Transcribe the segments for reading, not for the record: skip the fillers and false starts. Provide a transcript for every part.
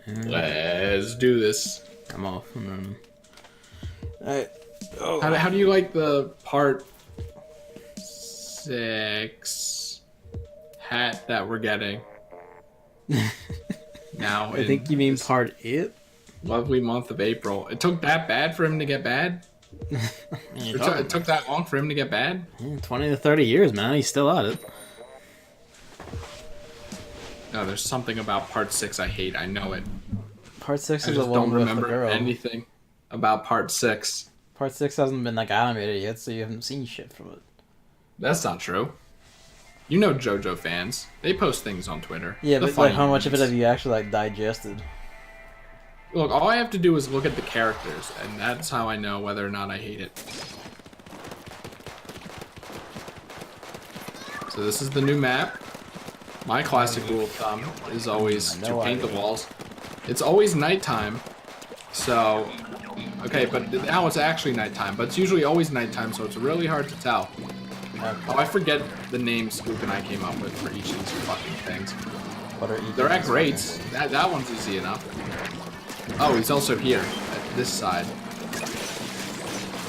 Let's do this. I'm off. Alright. Oh. How do you like the part 6 hat that we're getting? Now I think you mean part 8? Lovely month of April. It took that bad for him to get bad? It took that long for him to get bad? Yeah, 20 to 30 years, man. He's still at it. No, there's something about part 6 I hate. I know it. Part 6 I is just the one don't with the remember girl. anything about part 6. Part 6 hasn't been like animated yet, so you haven't seen shit from it. That's not true. You know JoJo fans. They post things on Twitter. Yeah, but like, how much of it have you actually like digested? Look, all I have to do is look at the characters, and that's how I know whether or not I hate it. So this is the new map. My classic rule of thumb is always to paint the walls. It's always nighttime, so... Okay, but now it's actually nighttime, but it's usually always nighttime, so it's really hard to tell. Oh, I forget the names Spook and I came up with for each of these fucking things. What are each They're at greats. That one's easy enough. Oh, he's also here, at this side.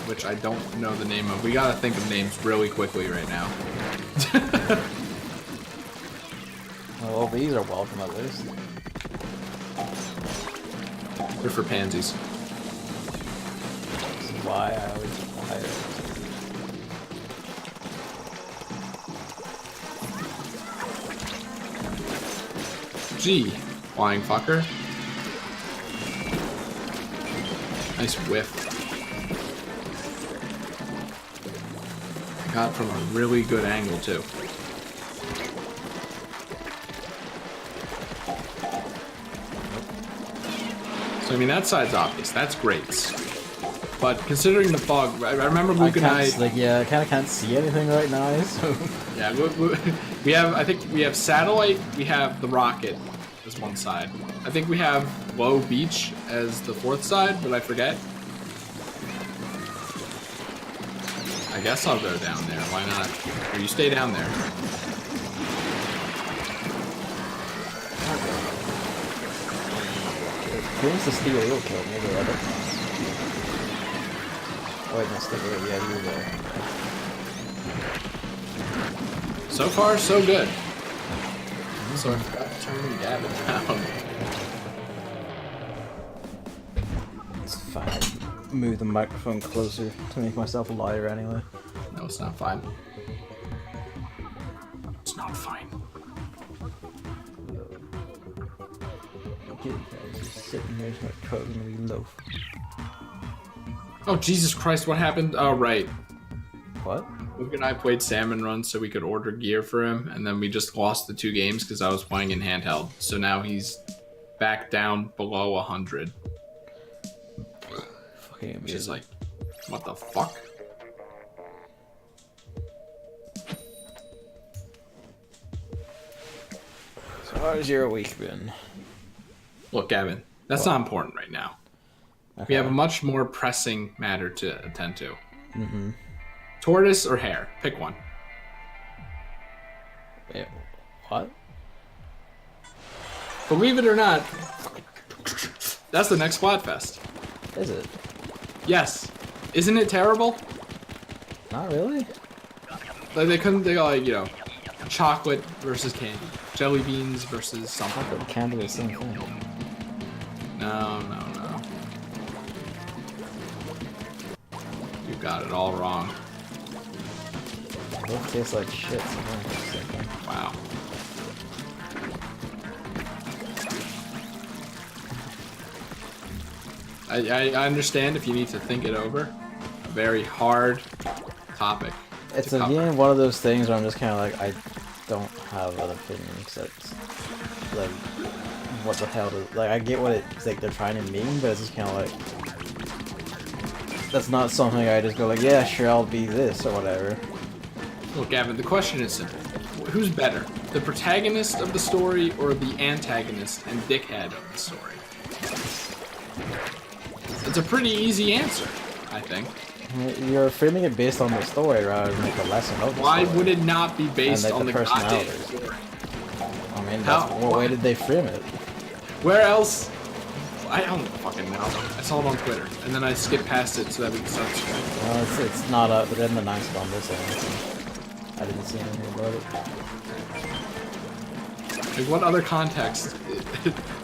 Which I don't know the name of. We gotta think of names really quickly right now. Well, these are welcome at least. They're for pansies. This is why I always fire. Gee, flying fucker. Nice whiff. I got it from a really good angle too. So I mean that side's obvious. That's great. But considering the fog, I remember Luke and I. Like, yeah, I kind of can't see anything right now. So. Yeah, we have. I think we have satellite. We have the rocket as one side. I think we have low beach as the fourth side, but I forget. I guess I'll go down there. Why not? Or you stay down there. Who's the steel wheel kill? Maybe I don't know. Oh wait, no, steel wheel. Yeah, you were there. So far, so good. So I forgot to turn Gavin down. It's fine. Move the microphone closer to make myself louder anyway. No, it's not fine. It's not fine. Okay, guys, just sitting there, my throat gonna be loaf. Oh, Jesus Christ, what happened? Oh, right. What? Luke and I played Salmon Run so we could order gear for him, and then we just lost the 2 games because I was playing in handheld. So now he's back down below 100. Fucking which is like, what the fuck? So how's your week been? Look, Gavin, that's not important right now. Okay. We have a much more pressing matter to attend to. Mm-hmm. Tortoise or hare? Pick one. Wait, what? Believe it or not, that's the next Splatfest. Is it? Yes. Isn't it terrible? Not really. Like they go like, you know, chocolate versus candy. Jelly beans versus something. Chocolate and candy are the same thing. No. You got it all wrong. They both taste like shit. So Wow. I understand if you need to think it over. A very hard topic. it's again one of those things where I'm just kind of like, I don't have an opinion except like, what the hell does, like, I get what it's like they're trying to mean, but it's just kind of like, that's not something I just go like, yeah, sure, I'll be this or whatever. Look, Gavin, the question is simple. Who's better? The protagonist of the story or the antagonist and dickhead of the story? It's a pretty easy answer, I think. You're framing it based on the story rather than like a lesson of the Why story. would it not be based and, like, on the goddamn personalities? story? I mean, that's, what way did they frame it? Where else I don't fucking know. I saw it on Twitter, and then I skipped past it so that we could start streaming. It's not up, but then the announced it on this end. I didn't see anything about it. Like, what other context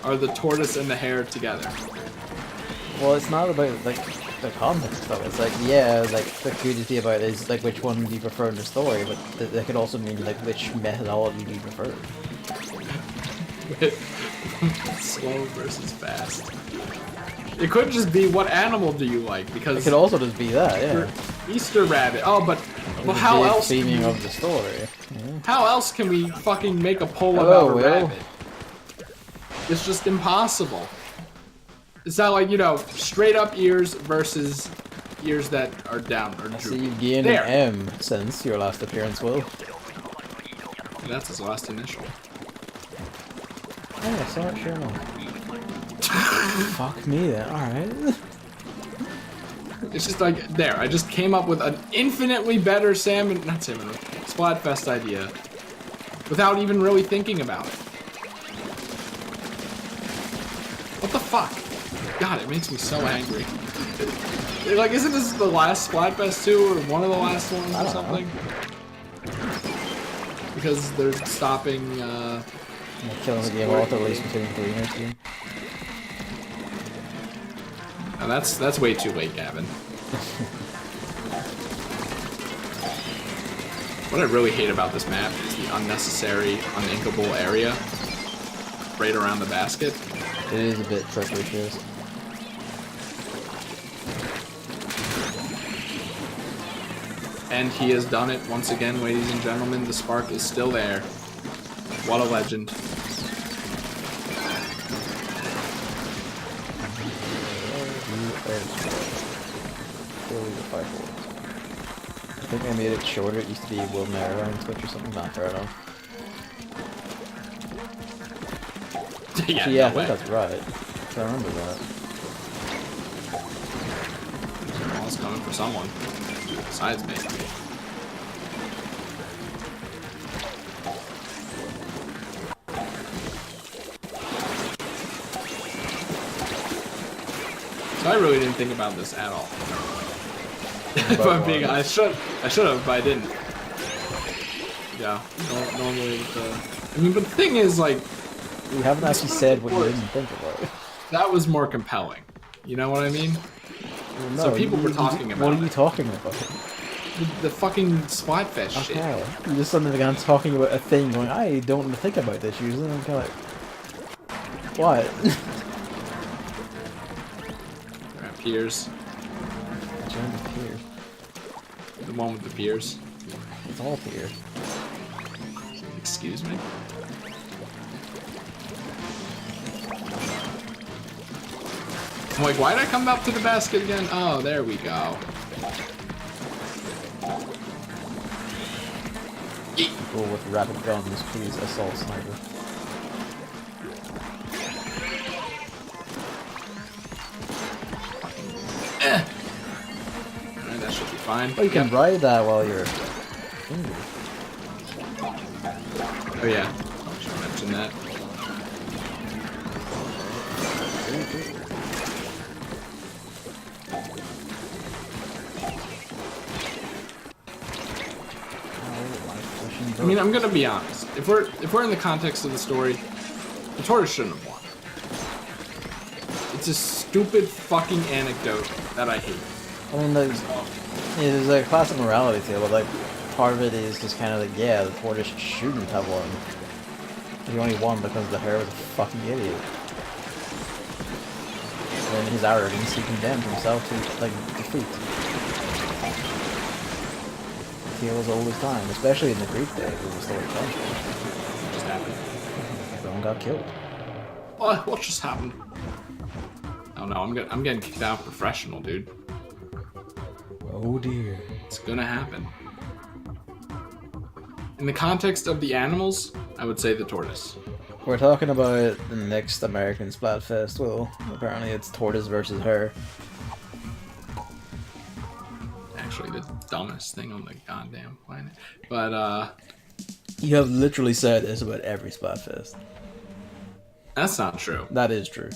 are the tortoise and the hare together? Well, it's not about, like, the context of it. It's like, yeah, like, the curiosity about it is, like, which one do you prefer in the story, but that could also mean, like, which methodology do you prefer? Slow versus fast. It could just be what animal do you like, because... It could also just be that, yeah. Easter rabbit. Oh, but... Well, how else... Theming of the story. Yeah. How else can we fucking make a poll Hello, about a Will. rabbit? It's just impossible. It's not like, you know, straight up ears versus ears that are down or droopy. I see you've gained an M since your last appearance, Will. That's his last initial. Oh, I saw it, sure enough. Fuck me then, alright. It's just like, there, I just came up with an infinitely better Splatfest idea without even really thinking about it. What the fuck? God, it makes me so angry. Like, isn't this the last Splatfest 2 or one of the last ones or something? Because they're stopping, killing the game off at least between 3 and 2. Now that's way too late, Gavin. What I really hate about this map is the unnecessary, uninkable area right around the basket. It is a bit treacherous. And he has done it once again, ladies and gentlemen. The spark is still there. What a legend. I think I made it shorter. It used to be Will Mara on Twitch or something. Not fair enough. Yeah, yeah, no I way. think that's right. I remember that. Ball's coming for someone besides me. So I really didn't think about this at all. If I'm being honest, I should have, but I didn't. Yeah, normally I mean, but the thing is, like, you haven't actually said what you didn't think about. That was more compelling. You know what I mean? Well, no, so people were talking about. What are you talking about? The fucking Splatfest shit. Okay. You just suddenly began talking about a thing, going, I don't think about this usually. I'm kind of like, what? Piers. Join the piers. The one with the piers. It's all piers. Excuse me? I'm like, why did I come up to the basket again? Oh, there we go. People with rapid guns, please assault sniper. Alright, that should be fine. Oh, you can ride that while you're injured. Oh yeah, I should mention that. I mean, I'm gonna be honest. If we're in the context of the story, the tortoise shouldn't have won. It's a stupid fucking anecdote that I hate. I mean, there's a classic morality to it, but like part of it is just kind of like, yeah, the tortoise shouldn't have won. He only won because the hare was a fucking idiot. And in his arrogance, he condemned himself to like defeat. Tale as old as time, especially in the Greek days when the story comes from. What just happened? Everyone got killed. What just happened? Oh no, I'm getting kicked out professional, dude. Oh dear. It's gonna happen. In the context of the animals, I would say the tortoise. We're talking about the next American Splatfest. Well, apparently it's tortoise versus hare. Actually, the dumbest thing on the goddamn planet. But, You have literally said this about every Splatfest. that's not true. That is true.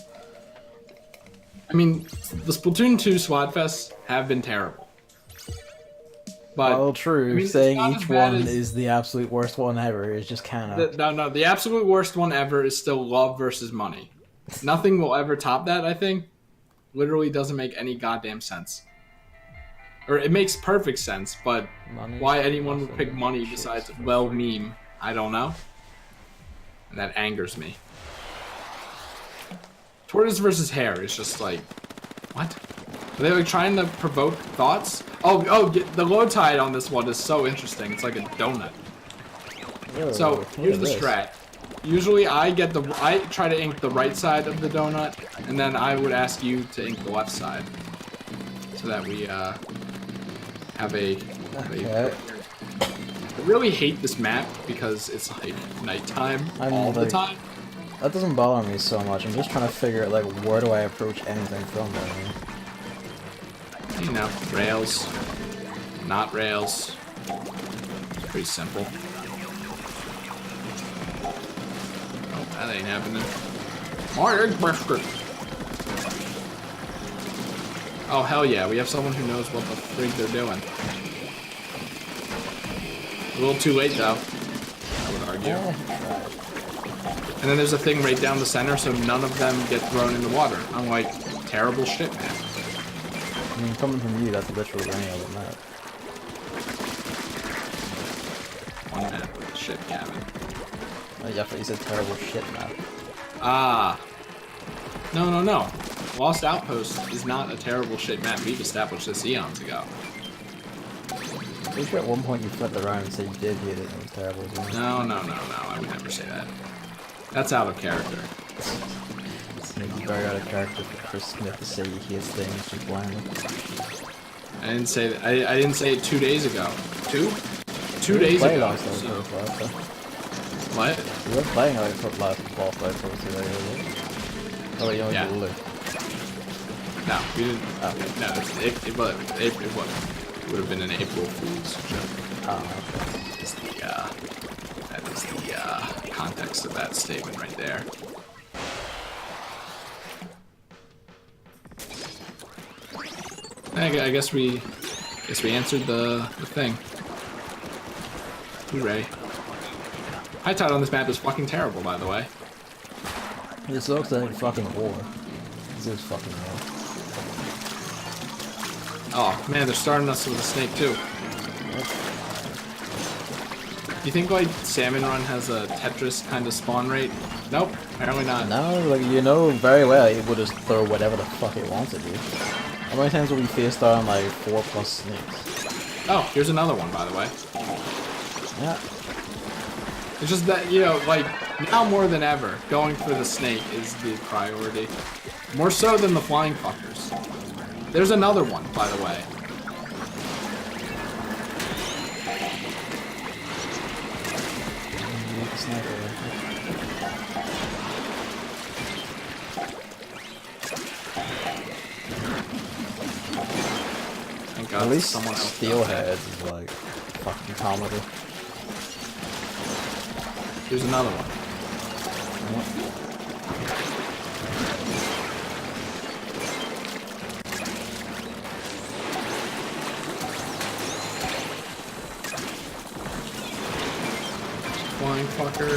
I mean, the Splatoon 2 SWAT fests have been terrible. But, well, true. I mean, Saying each one is the absolute worst one ever is just kind of... No, the absolute worst one ever is still love versus money. Nothing will ever top that, I think. Literally doesn't make any goddamn sense. Or it makes perfect sense, but why anyone would pick money besides, well, meme, I don't know. And that angers me. Tortoise versus hare is just like, what? Are they like trying to provoke thoughts? Oh, the low tide on this one is so interesting. It's like a donut. Whoa, So here's the strat. Usually I try to ink the right side of the donut, and then I would ask you to ink the left side, so that we have a. Okay. I really hate this map because it's like nighttime all the time. That doesn't bother me so much. I'm just trying to figure out like where do I approach anything from there. You know, rails, not rails. It's pretty simple. Oh, that ain't happening. Oh, hell yeah, we have someone who knows what the frig they're doing. A little too late, though, I would argue. And then there's a thing right down the center, so none of them get thrown in the water. I'm like, terrible shit, man. I mean, coming from you, that's literally any other map. One map with a shit cabin. Oh, yeah, but you said terrible shit map. Ah. No. Lost Outpost is not a terrible shit map. We've established this eons ago. Pretty sure at one point you flipped around and said you did hit it and it was terrible as well. No. I would never say that. That's out of character. It's very out of character for Chris Smith to say he hits things just blindly. I didn't say that. I didn't say it 2 days ago. Two days ago. So. What? You were playing like last ball fight for 2 days. Oh wait, you only did Lulu. No, we didn't. Okay. No, it wasn't. It would have been an April Fool's joke. Oh. That is the context of that statement right there. I guess we answered the thing. Who's ready? High tide on this map is fucking terrible, by the way. This looks like fucking war. This is fucking war. Oh man, they're starting us with a snake too. Do you think like Salmon Run has a Tetris kind of spawn rate? Nope, apparently not. No, like you know very well it will just throw whatever the fuck it wants at you. How many times will we face on like 4+ snakes? Oh, here's another one, by the way. Yeah. It's just that, you know, like, now more than ever, going for the snake is the priority. More so than the flying fuckers. There's another one, by the way. Thank God, at least someone else steelheads is like fucking comedy. Here's another one. Flying fucker.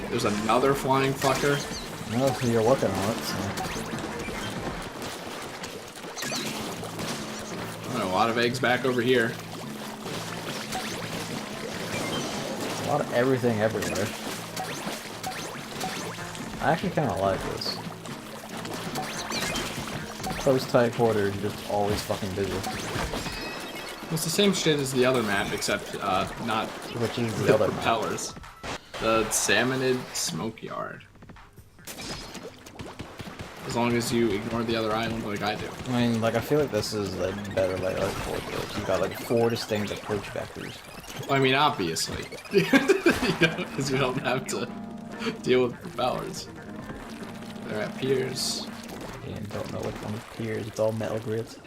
There's another flying fucker. No, so you're working on it, so. A lot of eggs back over here. A lot of everything everywhere. I actually kind of like this. Close, tight quarters, just always fucking busy. It's the same shit as the other map, except not Which is the the other propellers. The Salmonid Smoke Yard. As long as you ignore the other island like I do. I mean, like, I feel like this is like better layout for it. You got like 4 distinct approach vectors. Well, I mean, obviously. Because we don't have to deal with propellers. They're at piers. And don't know which one is piers, it's all metal grids.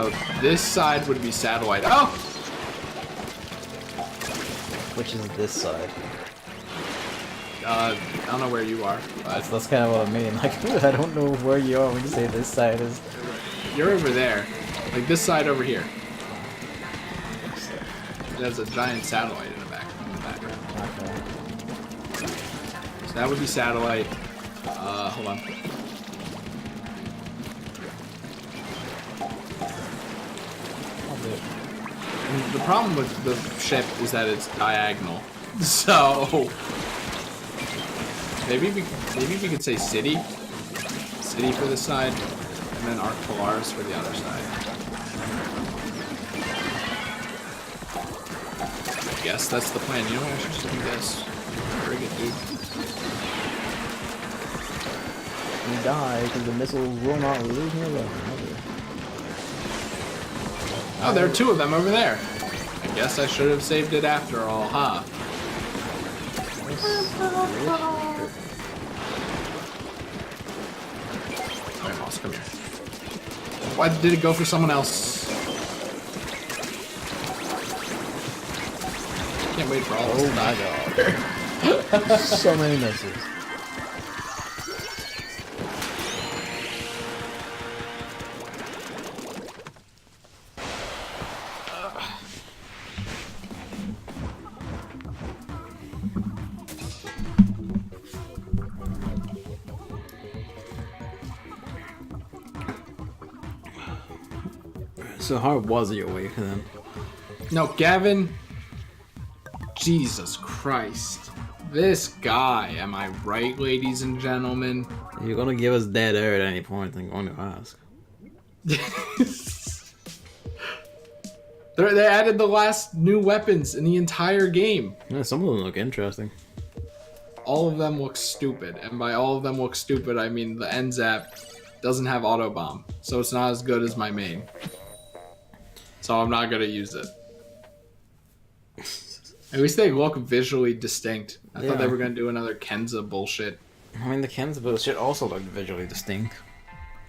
So this side would be satellite. Oh! Which is this side? I don't know where you are, but That's kind of what I mean. Like, I don't know where you are when you say this side is. you're over there. Like this side over here. There's a giant satellite in the background. Okay. So that would be satellite. Hold on. And the problem with the ship is that it's diagonal. So maybe we could say city for this side, and then Arc Polaris for the other side. I guess that's the plan. You know what? I should just do this. Bring it, dude. You die because the missiles will not leave me alone. Oh, there are two of them over there. I guess I should have saved it after all, huh? Alright, Moss, come here. Why did it go for someone else? Can't wait for all this. Oh my god. So many missiles. So how was your week then? No, Gavin. Jesus Christ. This guy, am I right, ladies and gentlemen? If you're gonna give us dead air at any point, I'm going to ask. They added the last new weapons in the entire game. Yeah, some of them look interesting. All of them look stupid, and by all of them look stupid, I mean the NZAP doesn't have auto bomb, so it's not as good as my main. So I'm not gonna use it. At least they look visually distinct. I thought they were gonna do another Kenza bullshit. I mean, the Kenza bullshit also looked visually distinct.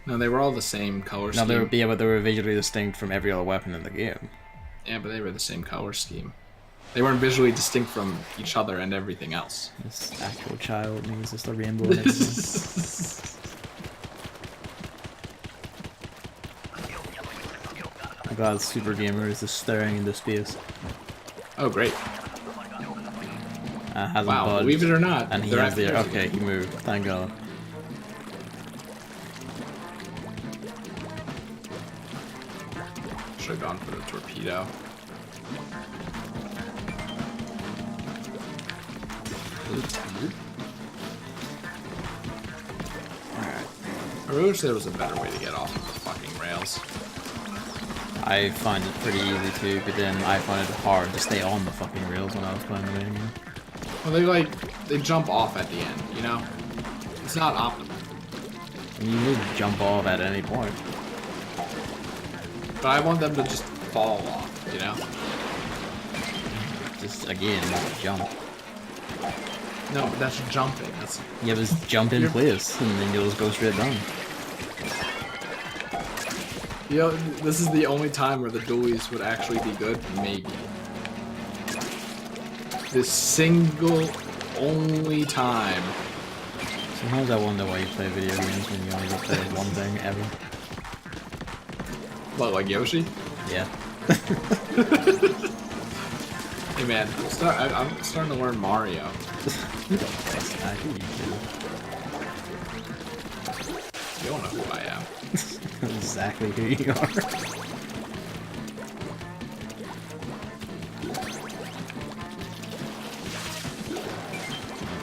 No, they were all the same color scheme. No, but they were visually distinct from every other weapon in the game. Yeah, but they were the same color scheme. They weren't visually distinct from each other and everything else. This actual child means just a rainbow and everything. Oh god, Super Gamer is just staring into space. Oh, great. Hasn't Wow, budged. believe it or not. And he has the... Okay, he moved. Thank god. Should have gone for the torpedo. Alright. I really wish there was a better way to get off of the fucking rails. I find it pretty easy too, but then I find it hard to stay on the fucking rails when I was playing the main game. Well, they jump off at the end, you know? It's not optimal. And you need to jump off at any point. But I want them to just fall off, you know? Just, again, not jump. No, but that's jumping. That's... Yeah, just jump in place, and then you'll just go straight down. You know, this is the only time where the dualies would actually be good? Maybe. This single, only time. Sometimes I wonder why you play video games when you only get play one thing ever. What, like Yoshi? Yeah. Hey man, I'm starting to learn Mario. You don't trust that, you do. You don't know who I am. Exactly who you are.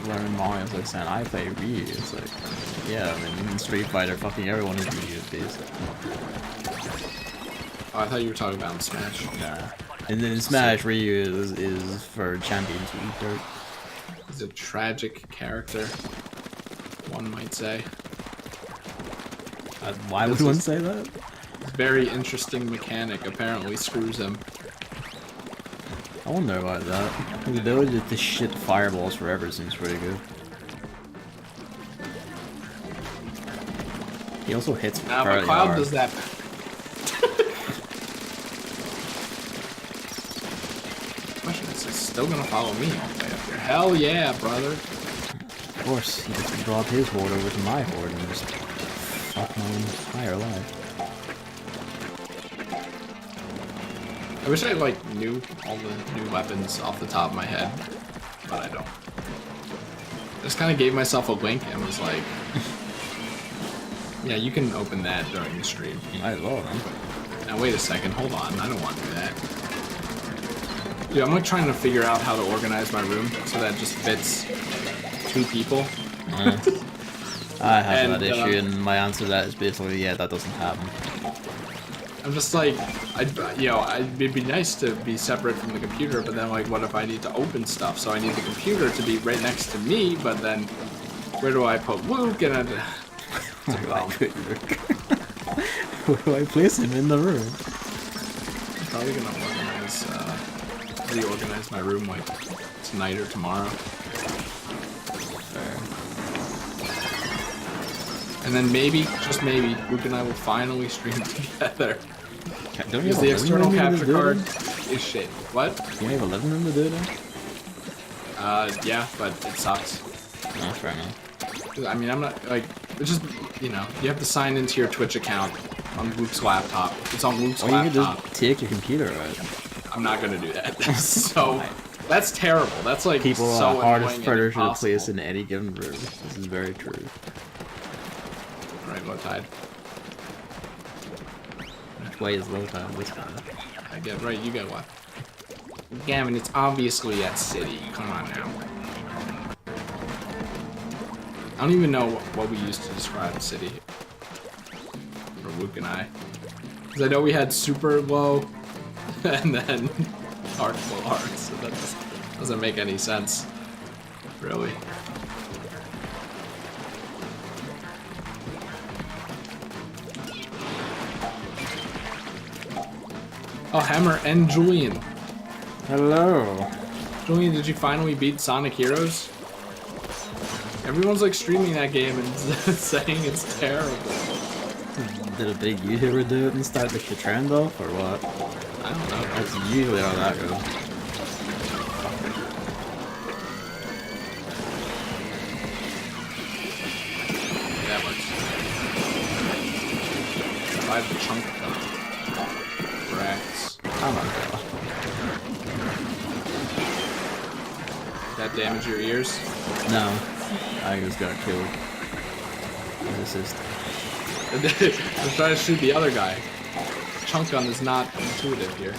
Learning Mario's like saying, I play Ryu. It's like, yeah, I mean, in Street Fighter, fucking everyone is Ryu, basically. Oh, I thought you were talking about in Smash. Nah. And then in Smash, Ryu is for champions who eat dirt. He's a tragic character, one might say. Why would one say that? Very interesting mechanic apparently screws him. I wonder about that. The ability to shit fireballs forever seems pretty good. He also hits Now, fairly McCloud hard. does that. still gonna follow me all the way up here. Hell yeah, brother. Of course, he just brought his horde over to my horde and just fuck my entire life. I wish I like knew all the new weapons off the top of my head, but I don't. I just kind of gave myself a link and was like, yeah, you can open that during the stream. Might as well, man. Now wait a second, hold on, I don't want to do that. Dude, I'm like trying to figure out how to organize my room so that it just fits 2 people. I have that issue, and my answer to that is basically, yeah, that doesn't happen. I'm just like, it'd be nice to be separate from the computer, but then like, what if I need to open stuff? So I need the computer to be right next to me, but then where do I put Luke? And Where do I place him in the room? I'm probably gonna reorganize my room like tonight or tomorrow. And then maybe, just maybe, Luke and I will finally stream together. Don't you Because have the a external living room to capture do card that? is shit. What? You have a living room to do that? Yeah, but it sucks. No, fair enough. I mean, I'm not, like, it's just, you know, you have to sign into your Twitch account on Luke's laptop. It's on Luke's Or you could laptop. just take your computer out. I'm not gonna do that. So, that's terrible. That's like People so are the hardest annoying and furniture to impossible. place in any given room. This is very true. Right, low tide. Which way is low tide? This way. I get right, you get what? Gavin, it's obviously at City. Come on now. I don't even know what we used to describe the city. For Luke and I. Because I know we had super low and then hard full hard, so that doesn't make any sense. Really. Oh, Hammer and Julian. Hello. Julian, did you finally beat Sonic Heroes? Everyone's like streaming that game and saying it's terrible. Did a big YouTuber do it and start the trend off, or what? I don't know. That's usually how that goes. That works. Buy the chunk racks. Oh my god. That damage your ears? No. I just got killed. This is... I'm trying to shoot the other guy. Chunk gun is not intuitive here.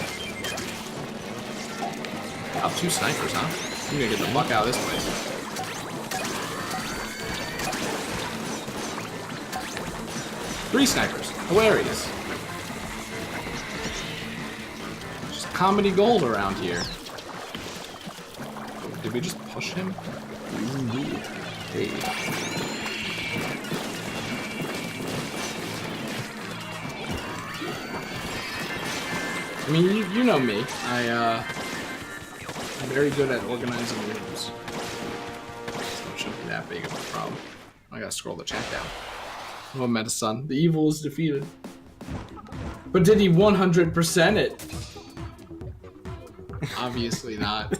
Oh, 2 snipers, huh? I'm gonna get the fuck out of this place. Three snipers. Hilarious. Just comedy gold around here. Did we just push him? Indeed. Hey. I mean, you know me. I'm very good at organizing rooms. So it shouldn't be that big of a problem. I gotta scroll the chat down. Oh, Metasun. The evil is defeated. But did he 100% it? Obviously not.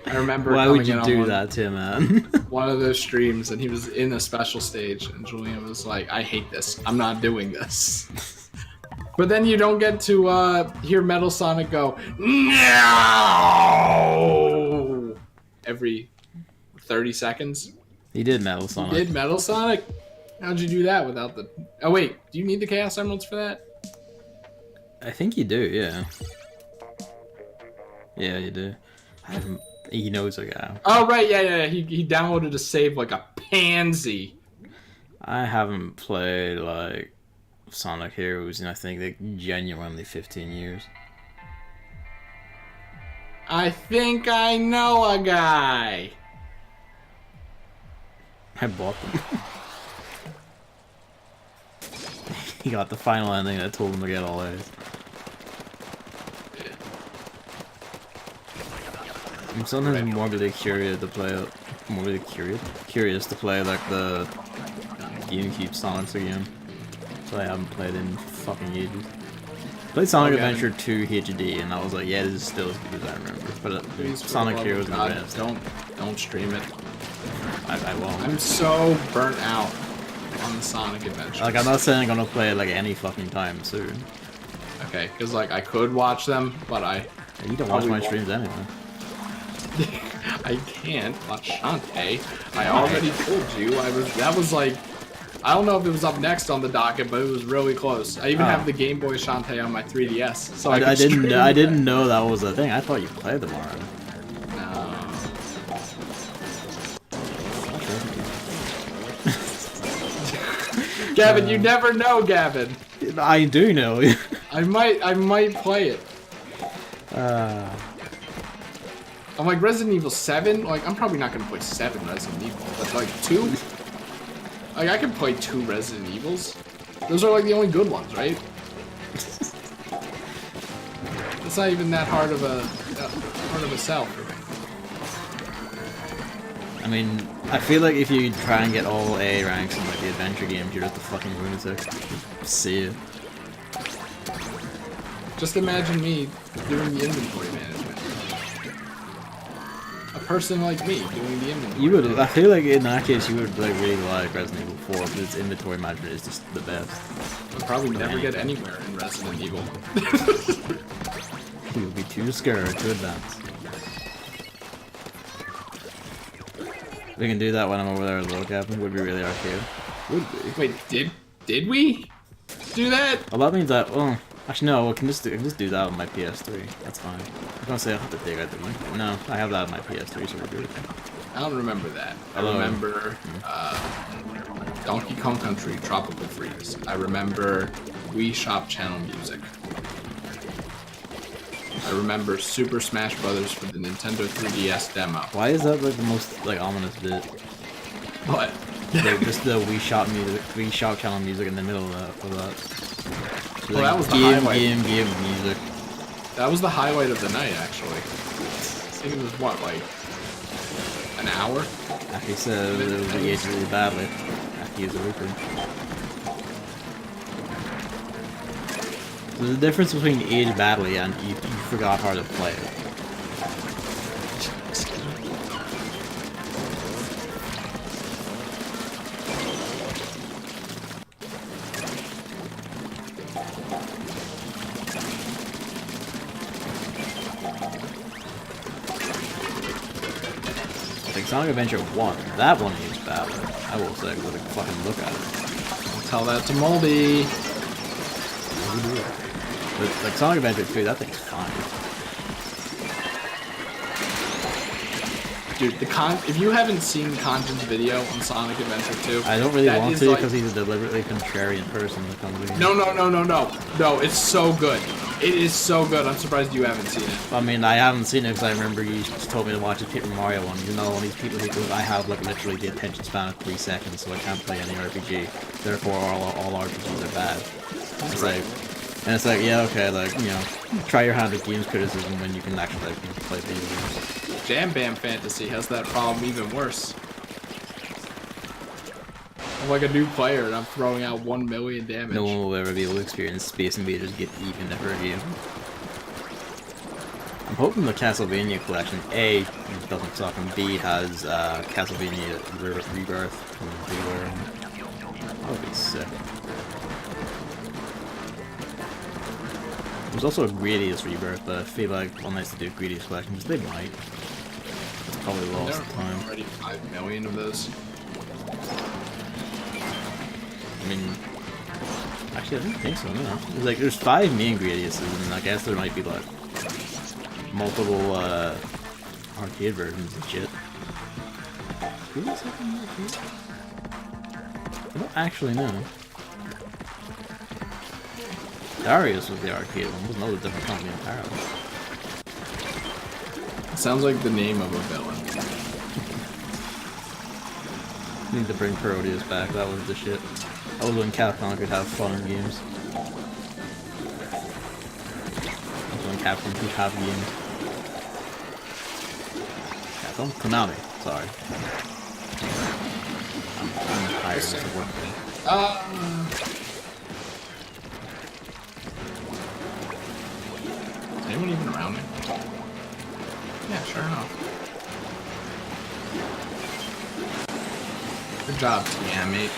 I remember Why coming would you in do on that to him, man? one of those streams, and he was in a special stage, and Julian was like, I hate this. I'm not doing this. But then you don't get to hear Metal Sonic go, no! Every 30 seconds. He did Metal Sonic. You did Metal Sonic? How'd you do that without the... Oh wait, do you need the Chaos Emeralds for that? I think you do, yeah. Yeah, you do. He knows a guy. Oh right, yeah. He downloaded a save like a pansy. I haven't played, like, Sonic Heroes in, I think, like, genuinely 15 years. I think I know a guy. I bought them. He got the final ending that told him to get all A's. I'm sometimes morbidly curious to play, curious to play like the GameCube Sonics again. So I haven't played in fucking ages. Played Sonic Adventure 2 HD, and I was like, yeah, this is still as good as I remember. But Sonic Heroes and the rest. Don't stream it. I won't. I'm so burnt out on the Sonic Adventure. Like, I'm not saying I'm gonna play it like any fucking time soon. Okay, because like I could watch them, but You don't watch my streams anyway. I can't watch Shantae. I already told you that was like, I don't know if it was up next on the docket, but it was really close. I even have the Game Boy Shantae on my 3DS, so I didn't know that was a thing. I thought you played them already. No. Gavin, you never know, Gavin. I do know. I might play it. I'm like Resident Evil 7. Like I'm probably not gonna play 7 Resident Evil, but like 2. Like I can play 2 Resident Evils. Those are like the only good ones, right? It's not even that hard of a sell for me. I mean, I feel like if you try and get all A ranks in like the adventure games, you're just a fucking lunatic. See you. Just imagine me doing the inventory management. A person like me doing the inventory. You would. I feel like in that case, you would like really like Resident Evil 4 because its inventory management is just the best. I'll probably never get anywhere in Resident Evil. You'll be too scared to advance. We can do that when I'm over there as well, Captain. Would be really arcade. Would be. Wait, did we do that? Well, that means that. Well, actually, no. I can just do that on my PS3. That's fine. I was gonna say I have to dig out the link. No, I have that on my PS3, so we're good. I don't remember that. I remember Donkey Kong Country Tropical Freeze. I remember Wii Shop Channel Music. I remember Super Smash Brothers for the Nintendo 3DS demo. Why is that like the most like ominous bit? What? Just the Wii Shop music, Wii Shop Channel music in the middle of that. Well, that was the highlight. Game music. That was the highlight of the night, actually. I think it was what, like an hour? After he said it was aged really badly. After he was a Reaper. There's a difference between age badly and you forgot how to play it. Like Sonic Adventure 1, that one aged badly. I will say, with a fucking look at it. Don't tell that to Moldy. But like Sonic Adventure 2, that thing's fine. Dude, if you haven't seen Conjan's video on Sonic Adventure 2, I don't really want to because he's a deliberately contrarian person in the company. No, it's so good. It is so good. I'm surprised you haven't seen it. I mean, I haven't seen it because I remember you just told me to watch a Paper Mario one. You know, all these people who go, I have like literally the attention span of 3 seconds, so I can't play any RPG. Therefore, all RPGs are bad. It's like, and it's like, yeah, okay, like, you know, try your hand at games criticism when you can actually like, play video games. Jam Bam Fantasy has that problem even worse. I'm like a new player and I'm throwing out 1 million damage. No one will ever be able to experience Space Invaders get even ever again. I'm hoping the Castlevania collection, A, doesn't suck, and B, has Castlevania Rebirth from everywhere. That would be sick. There's also a Gradius Rebirth, but I feel like one nice to do Gradius collections. They might. It's probably lost time. Already 5 million of those. I mean, actually, I don't think so. No, like there's 5 main Gradiuses, and I guess there might be like multiple arcade versions and shit. Who was that in the arcade? I don't actually know. Darius was the arcade one. It was another different company entirely. It sounds like the name of a villain. Need to bring Parodius back. That was the shit. That was when Capcom could have fun in games. That was when Capcom could have games. Capcom? Konami. Sorry. I'm tired of the work thing. Good job, TM, mate.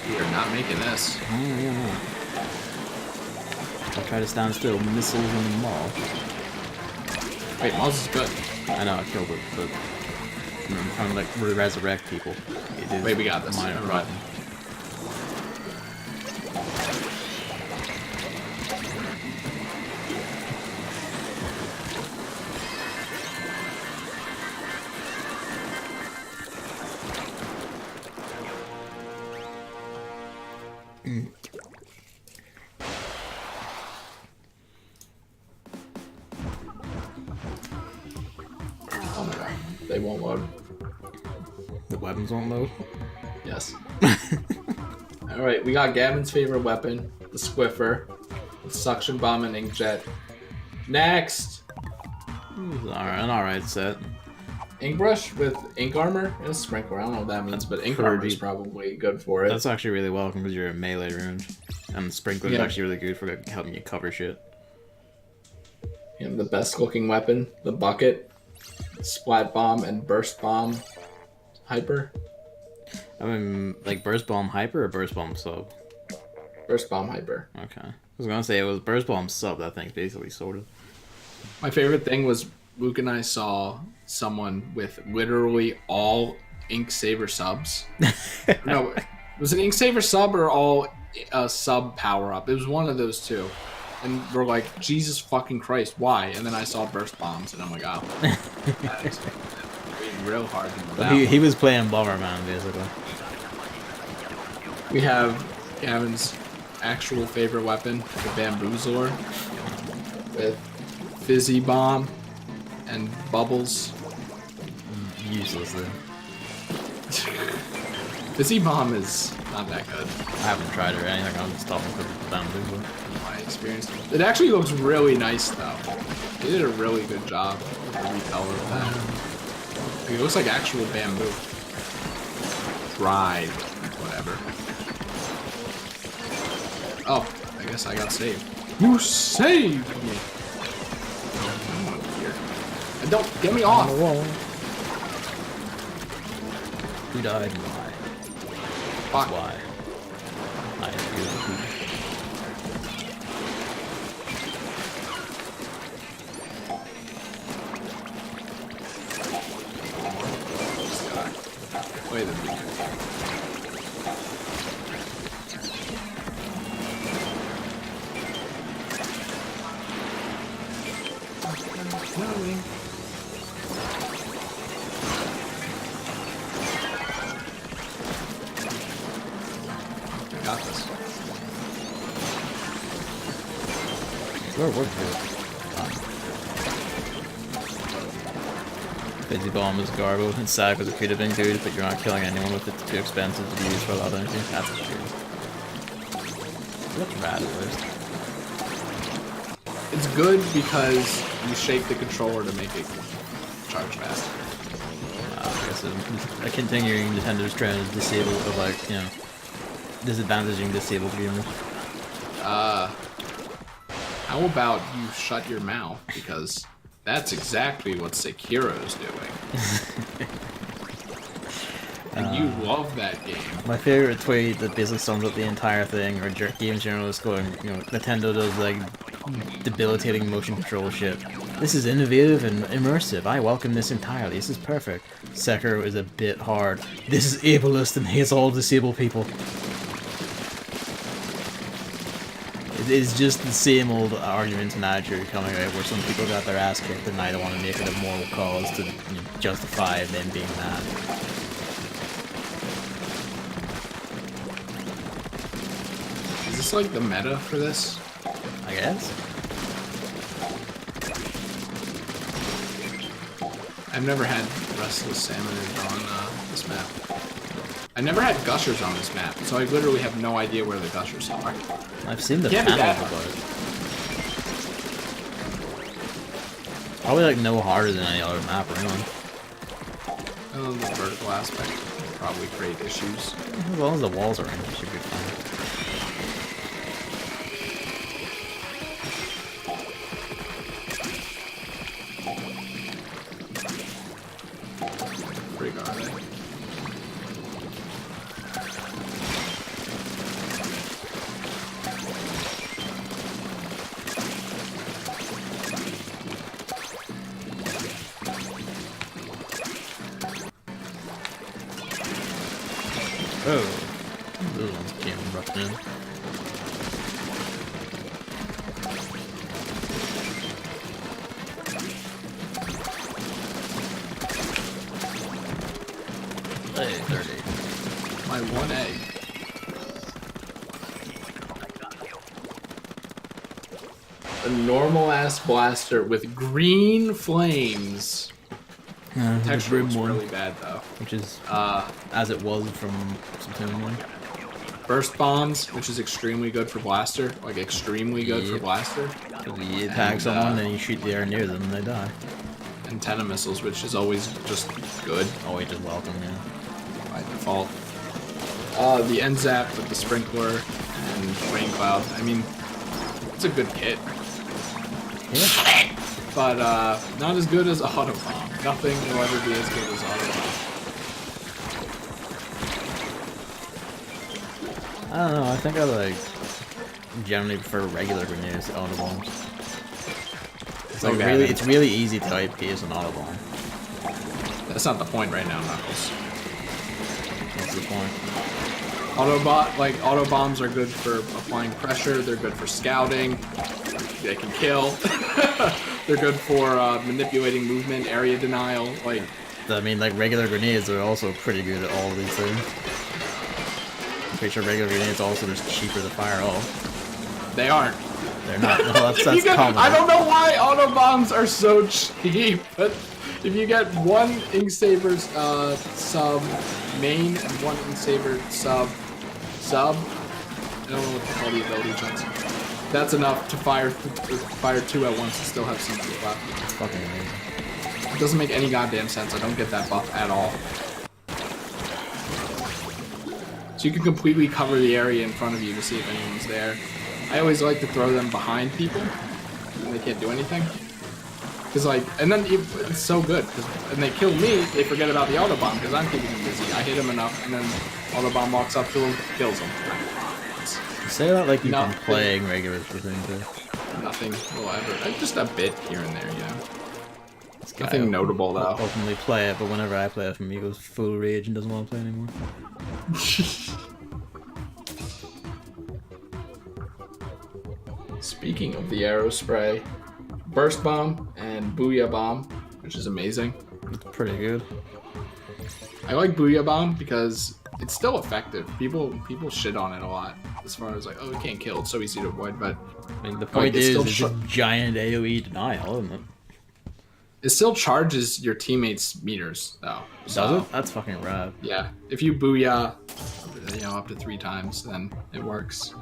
We are not making this. I'll try to stand still. Missiles in the mall. Wait, Moz is good. I know I killed it, but I'm trying to like resurrect people. Wait, we got this. Minor Never mind. problem. Oh my god. They won't load. The weapons won't load. Yes. Alright, we got Gavin's favorite weapon, the Squiffer, the Suction Bomb, and Inkjet. Next! An alright set. Ink Brush with Ink Armor and a Sprinkler. I don't know what that means, but Ink Armor is probably good for it. That's actually really welcome because you're a melee range. And the Sprinkler is actually really good for like, helping you cover shit. You know, the best looking weapon, the Bucket, Splat Bomb, and Burst Bomb Hyper. I mean, like Burst Bomb Hyper or Burst Bomb Sub? Burst Bomb Hyper. Okay. I was gonna say it was Burst Bomb Sub, that thing's basically sorted. My favorite thing was Luke and I saw someone with literally all Ink Saver subs. No, was it Ink Saver sub or all sub power up? It was one of those two. And we're like, Jesus fucking Christ, why? And then I saw Burst Bombs, and I'm like, oh. That is real hard to move out. He was playing Bomberman, basically. We have Gavin's actual favorite weapon, the Bamboozler, with Fizzy Bomb and Bubbles. Useless, then. Fizzy Bomb is not that good. I haven't tried it or anything, I'm just talking for the Bamboozler. My experience. It actually looks really nice, though. They did a really good job with the recolor of that. Like, it looks like actual bamboo. Dried. Whatever. Oh, I guess I got saved. You saved me! Oh, here. And don't get me off! Who died and why? Fuck. Why? I agree. Wait a minute. I got this. Where work here? Fizzy Bomb is garbo. It's sad because it could have been good, but you're not killing anyone with it. It's too expensive to use for a lot of energy. That's true. What's rad at least? It's good because you shake the controller to make it charge faster. I guess a continuing Nintendo's trend is disable, of like, you know, disadvantaging disabled gamers. How about you shut your mouth? Because that's exactly what Sekiro's doing. And you love that game. My favorite tweet that basically sums up the entire thing, or games journalists going, you know, Nintendo does like debilitating motion control shit. This is innovative and immersive. I welcome this entirely. This is perfect. Sekiro is a bit hard. This is ableist and hates all disabled people. It's just the same old arguments and attitude coming out where some people got their ass kicked and I don't want to make it a moral cause to, you know, justify them being mad. Is this like the meta for this? I guess. I've never had Restless Salmon on this map. I never had Gushers on this map, so I literally have no idea where the Gushers are. I've seen the Can't be panels that about it. Probably like no harder than any other map, really. Oh, the vertical aspect will probably create issues. As long as the walls are in, it should be fine. Pretty good, are they? Oh, those ones came rushing in. Hey, 30. My one egg. A normal ass blaster with green flames. Texture was really bad though. Which is as it was from September 1. Burst bombs, which is extremely good for blaster, like extremely good for blaster. You attack someone and you shoot the air near them and they die. Antenna missiles, which is always just good. Always just welcome, yeah. By default. The NZAP with the sprinkler and rain cloud. I mean, it's a good kit. Yeah. But not as good as Auto Bomb. Nothing will ever be as good as Auto Bomb. I don't know, I think I like generally prefer regular grenades to auto bombs. It's like it's really easy to IP as an auto bomb. That's not the point right now, Knuckles. What's the point? Auto bombs are good for applying pressure, they're good for scouting, they can kill. They're good for manipulating movement, area denial, like... I mean, like, regular grenades are also pretty good at all of these things. I'm pretty sure regular grenades are also just cheaper to fire off. They aren't. They're not. No, that's common. I don't know why auto bombs are so cheap, but if you get one Inksaber sub main and one Inksaber sub, I don't know what to call the ability chunks. That's enough to fire two at once and still have some left. It's fucking amazing. It doesn't make any goddamn sense. I don't get that buff at all. So you can completely cover the area in front of you to see if anyone's there. I always like to throw them behind people, and they can't do anything. Cause like, and then it's so good. And they kill me, they forget about the auto bomb because I'm keeping them busy. I hit them enough, and then auto bomb walks up to them, kills them. You say that like you've been playing regulars for things. Nothing will ever. Just a bit here and there, you know. Nothing notable though. I openly play it, but whenever I play it from he goes full rage and doesn't want to play anymore. Speaking of the arrow spray, burst bomb and booyah bomb, which is amazing. It's pretty good. I like booyah bomb because it's still effective. People shit on it a lot as far as like, oh, it can't kill. It's so easy to avoid, but I mean, the point is, it's a giant AoE denial, isn't it? It still charges your teammates' meters, though. So, does it? That's fucking rad. Yeah, if you booyah, you know, up to 3 times, then it works.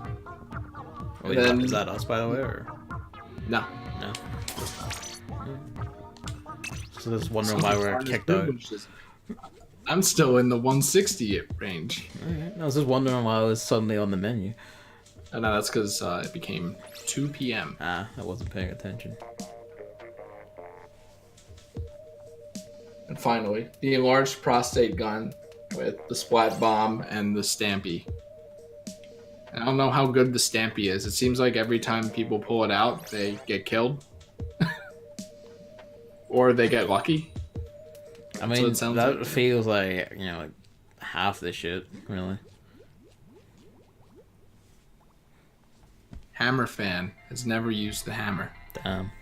Oh, then, is that us, by the way, or? No. No. So just wondering why we're kicked out. I'm still in the 160 range. Okay. I was just wondering why I was suddenly on the menu. I know, that's because it became 2 p.m. Ah, I wasn't paying attention. And finally, the enlarged prostate gun with the splat bomb and the Stampy. I don't know how good the Stampy is. It seems like every time people pull it out, they get killed. Or they get lucky. I mean, that feels like, you know, like half the shit, really. Hammer fan has never used the hammer. Damn.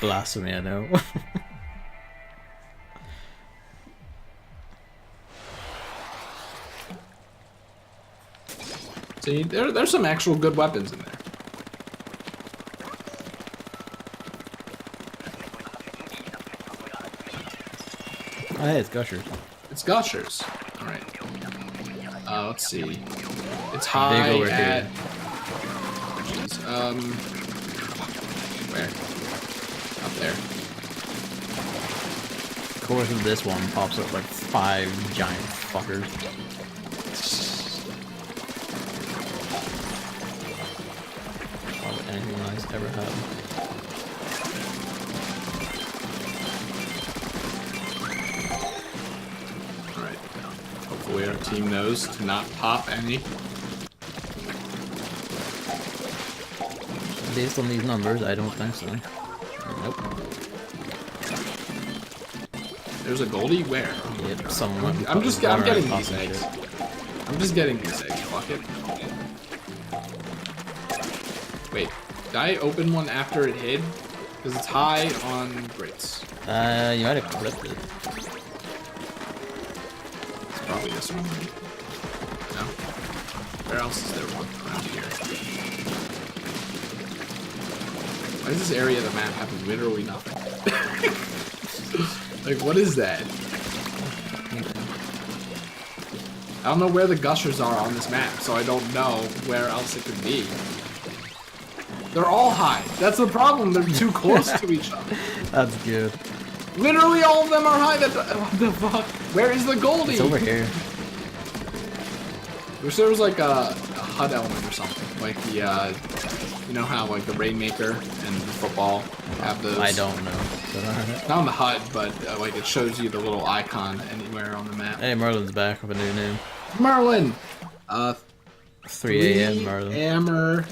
Blasphemy, I know. So there's some actual good weapons in there. Oh, hey, it's Gushers. It's Gushers. Alright. Let's see. It's high over at... here. Jeez. Where? Up there. Of course, this one pops up like 5 giant fuckers. Anything nice ever had. Alright. Hopefully our team knows to not pop any. Based on these numbers, I don't think so. Nope. There's a Goldie? Where? Yep, someone. I'm getting these shit. eggs. I'm just getting these eggs, fuck it. Wait, did I open one after it hid? Because it's high on Brits. You might have clipped it. It's probably this one, right? No? Where else is there one around here? Why does this area of the map have literally nothing? Like, what is that? I don't know where the gushers are on this map, so I don't know where else it could be. They're all high. That's the problem. They're too close to each other. That's good. Literally all of them are high. What the fuck? Where is the Goldie? It's over here. Wish there was like a HUD element or something. Like the, you know how like the Rainmaker and the football have those? I don't know. Not on the HUD, but like it shows you the little icon anywhere on the map. Hey, Merlin's back with a new name. Merlin! 3 a.m. Merlin.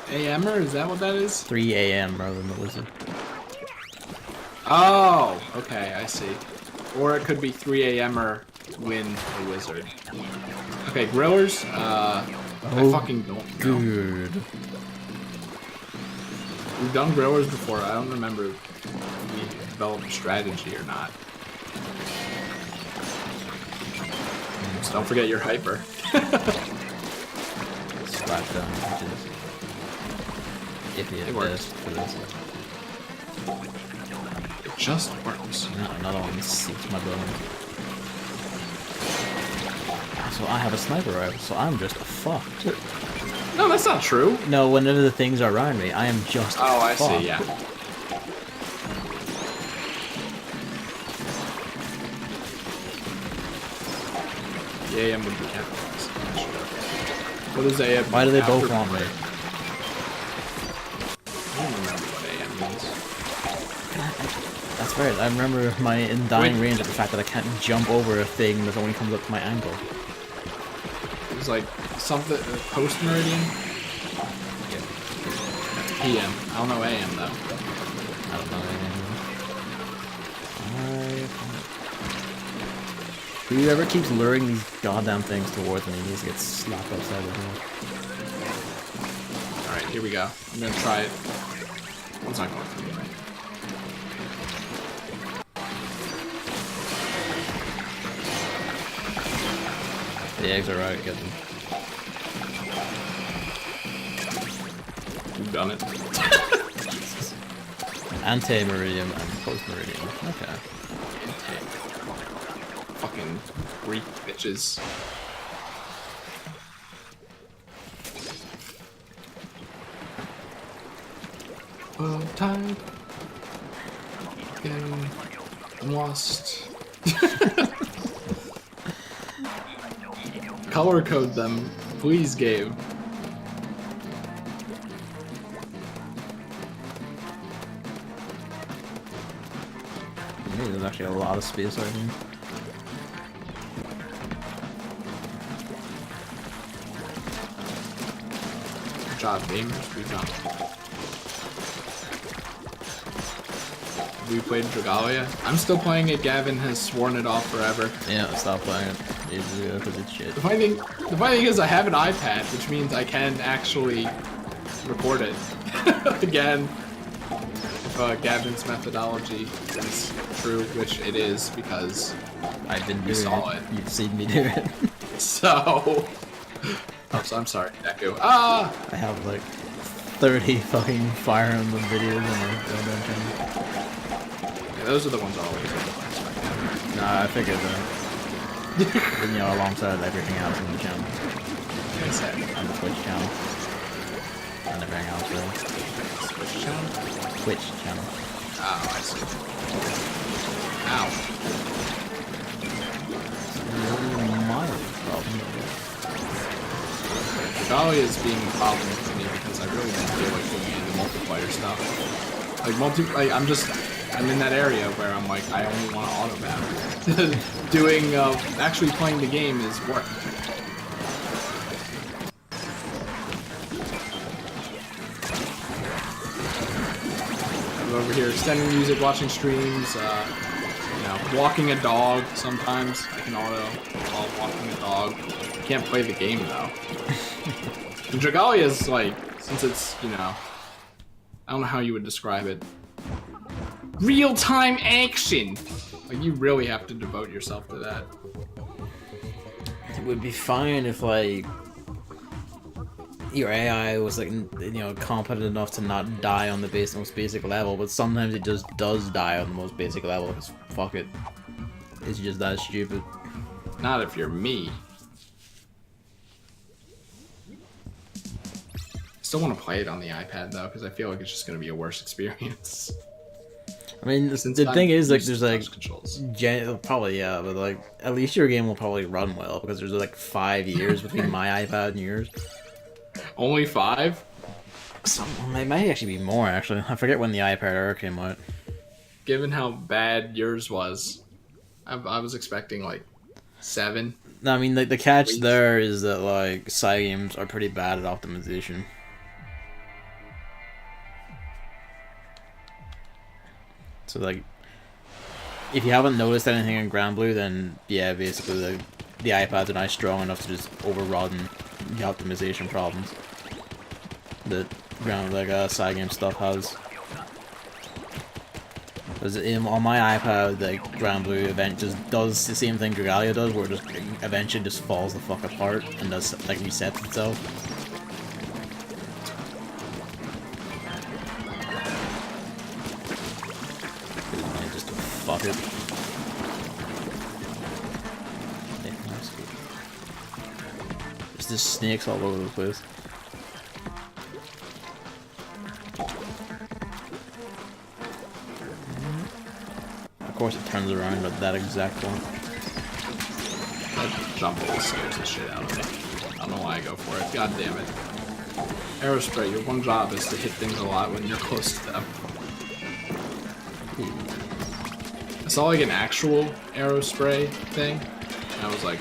A.M.er? Is that what that is? 3 a.m. Merlin the Wizard. Oh, okay, I see. Or it could be 3 a.m.er win the wizard. Okay, grillers, I fucking don't know. Good. We've done grillers before. I don't remember if we developed a strategy or not. Just don't forget your hyper. Slap down, which is iffy at best for this. It just works. Another one seeks my bones. So I have a sniper rifle, so I'm just fucked. No, that's not true. No, whenever the things are around me, I am just Oh, I fucked. see, yeah. The AM would be capitalized. What is AM? Why do they both after- want me? I don't remember what AM means. That's right, I remember my in dying range at the fact that I can't jump over a thing that only comes up to my ankle. It was like something post meridian. PM. I don't know AM though. I don't know anything. Whoever keeps luring these goddamn things towards me needs to get slapped upside the head. All right, here we go. I'm gonna try it. It's not going for me, right? The eggs are right, get them. You've done it. Ante-meridium and post-meridium. Okay. Fucking Greek bitches. Time. Getting lost. Color code them, please, Gabe. There's actually a lot of space right here. Good job, gamers. Good job. Have we played Dragalia? I'm still playing it. Gavin has sworn it off forever. Yeah, stop playing it. Because it's shit. The funny thing is I have an iPad, which means I can actually record it again. If Gavin's methodology is true, which it is because I've been you doing saw it. it. You've seen me do it. So, I'm sorry, Deku. Ah! I have like 30 fucking Fire Emblem videos on my goddamn channel. Yeah, those are the ones I always like. Nah, I figured that. You know, alongside everything else on the channel. Like I said, On the Twitch channel. And everything else really. Switch channel. Twitch channel. Oh, I see. Ow. Mild problem. Dragalia is being a problem for me because I really don't feel like doing any multiplayer stuff. Like I'm in that area where I'm like, I only want to auto battle. Doing, actually playing the game is work. I'm over here extending music, watching streams, you know, walking a dog sometimes. I can auto while walking a dog. Can't play the game though. And Dragalia is like, since it's, you know, I don't know how you would describe it. Real-time action! Like, you really have to devote yourself to that. It would be fine if, like, your AI was, like, you know, competent enough to not die on the most basic level, but sometimes it just does die on the most basic level, because fuck it. It's just that stupid. Not if you're me. Still want to play it on the iPad though, because I feel like it's just going to be a worse experience. I mean, the thing is, like, there's like, controls. Probably, yeah, but like, at least your game will probably run well, because there's like 5 years between my iPad and yours. Only 5? It might actually be more, actually. I forget when the iPad Air came out. Given how bad yours was, I was expecting like 7. No, I mean, like, the catch there is that, like, side games are pretty bad at optimization. So, like, if you haven't noticed anything in Grand Blue, then, yeah, basically, the iPads are not strong enough to just overrun the optimization problems that side game stuff has. Because on my iPad, like, Grand Blue event just does the same thing Dragalia does, where it just eventually just falls the fuck apart and does, like, resets itself. Just fuck it. Yeah, nice. There's just snakes all over the place. Of course it turns around at that exact point. That jump always scares the shit out of me. I don't know why I go for it. God damn it. Aerospray, your one job is to hit things a lot when you're close to them. I saw like an actual Aerospray thing, and I was like,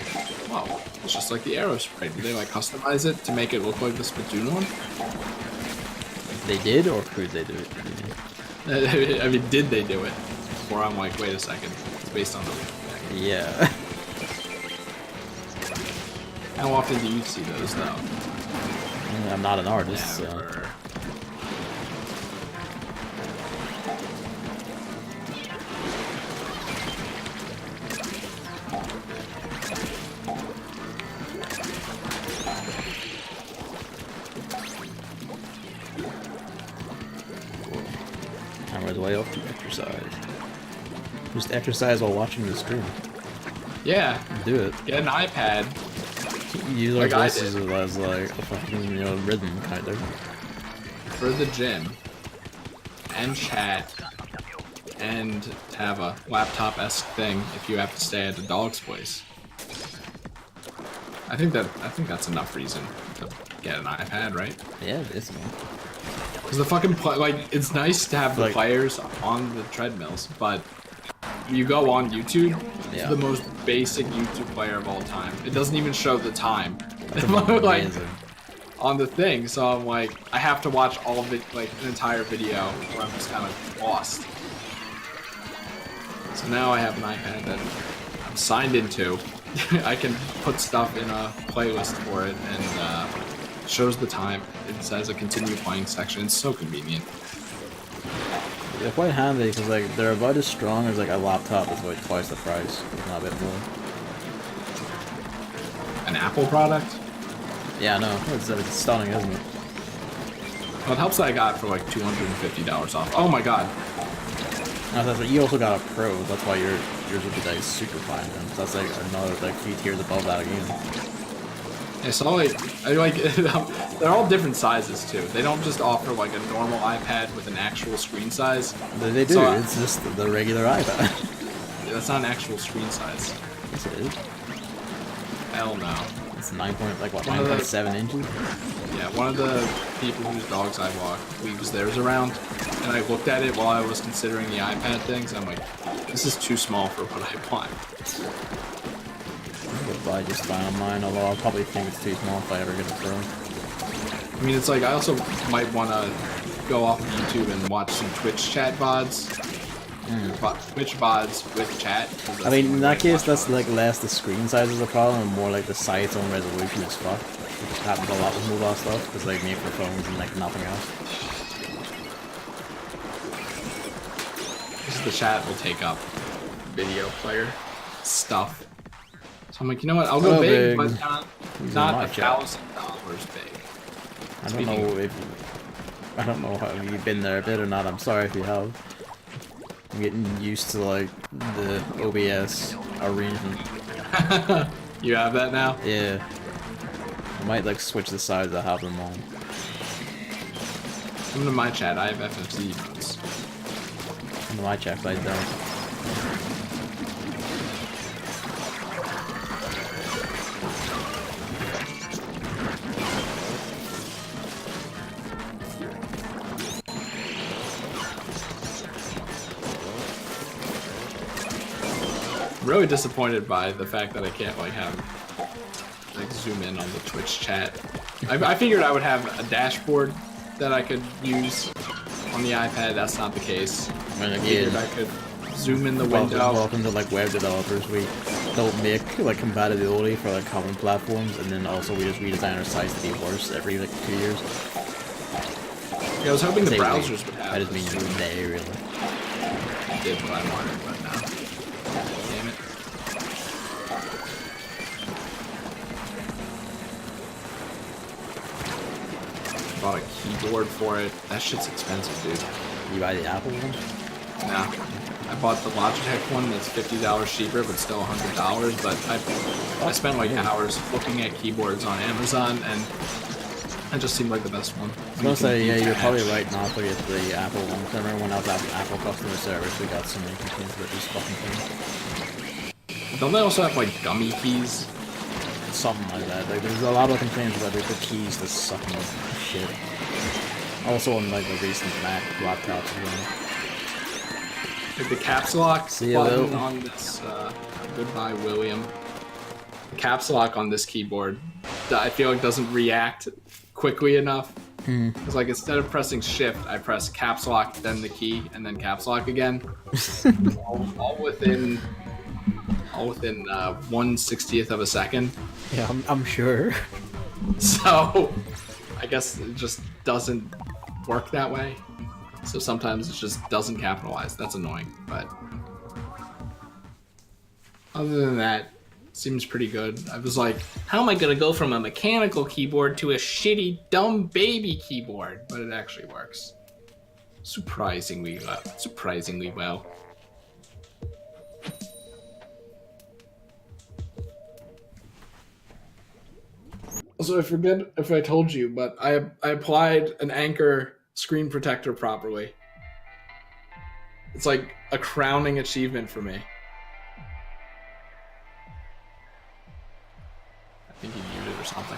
wow, it's just like the Aerospray. Did they like customize it to make it look like the Splatoon one? They did, or could they do it? I mean, did they do it? Or I'm like, wait a second, it's based on the real thing. Yeah. How often do you see those though? I'm not an artist, Never. so... Camera's way off to exercise. Just exercise while watching the stream. Yeah. Do it. Get an iPad. Use our Like I voices as like a fucking, you know, rhythm kind of. For the gym. And chat. And have a laptop-esque thing if you have to stay at the dog's place. I think that's enough reason to get an iPad, right? Yeah, it is. Because the fucking like, it's nice to have the Like, players on the treadmills, but you go on YouTube, Yeah. the most basic YouTube player of all time. It doesn't even show the time. like, Amazing. on the thing, so I'm like, I have to watch all of it, like an entire video, where I'm just kind of lost. So now I have an iPad that I'm signed into. I can put stuff in a playlist for it, and shows the time. It says a continue playing section. It's so convenient. They're quite handy because like they're about as strong as like a laptop. It's about twice the price, if not a bit more. An Apple product? Yeah, no, it's stunning, isn't it? Well, it helps that I got it for like $250 off. Oh my god. No, that's like, you also got a Pro. That's why yours would be like super fine. Then. So that's like another like few tiers above that again. I saw like they're all different sizes too. They don't just offer like a normal iPad with an actual screen size. They do. So, it's just the regular iPad. That's not an actual screen size. Yes, it is. Hell no. It's 9.7 inches. Yeah, one of the people whose dogs I walk leaves theirs around, and I looked at it while I was considering the iPad things. I'm like, this is too small for what I want. I just fine on mine, although I'll probably think it's too small if I ever get a Pro. I mean, it's like I also might want to go off of YouTube and watch some Twitch chat VODs, Twitch VODs with chat. I mean, in that case, that's like less the screen size is the problem, and more like the site's own resolution is fucked. Which happens a lot with mobile stuff, because like made for phones and like nothing else. Because the chat will take up video player stuff. So I'm like, you know what? I'll go big, but not $1,000 big. I don't know if you've been there a bit or not. I'm sorry if you have. I'm getting used to like the OBS arrangement. You have that now? Yeah. I might like switch the sides I have them on. Come to my chat. I have FFC modes. Come to my chat, but I don't. I'm really disappointed by the fact that I can't like zoom in on the Twitch chat. I figured I would have a dashboard that I could use on the iPad. That's not the case. I mean, Figured I could zoom in the window. Welcome to like web developers. We don't make like compatibility for like common platforms, and then also we just redesign our sites to be worse every like 2 years. Yeah, I was hoping the browsers would have. I just mean they really. I did what I wanted, but no. Damn it. Bought a keyboard for it. That shit's expensive, dude. You buy the Apple one? No. I bought the Logitech one that's $50 cheaper, but still $100. But I spent like hours looking at keyboards on Amazon, and it just seemed like the best one. I was gonna say, yeah, you're probably right not to get the Apple one. I remember when I was at Apple customer service, we got so many complaints about these fucking things. Don't they also have like gummy keys? Something like that. Like, there's a lot of complaints about the keys that suck me shit. Also on like the recent Mac laptops as well. Like the caps lock See you, button Lil. on this. Goodbye, William. The caps lock on this keyboard, I feel like doesn't react quickly enough. It's like instead of pressing shift, I press caps lock, then the key, and then caps lock again. all within 1/60th of a second. Yeah, I'm sure. So I guess it just doesn't work that way. So sometimes it just doesn't capitalize. That's annoying, but other than that, it seems pretty good. I was like, how am I gonna go from a mechanical keyboard to a shitty, dumb baby keyboard? But it actually works. Surprisingly well. Also, I forget if I told you, but I applied an Anchor screen protector properly. It's like a crowning achievement for me. I think he muted or something.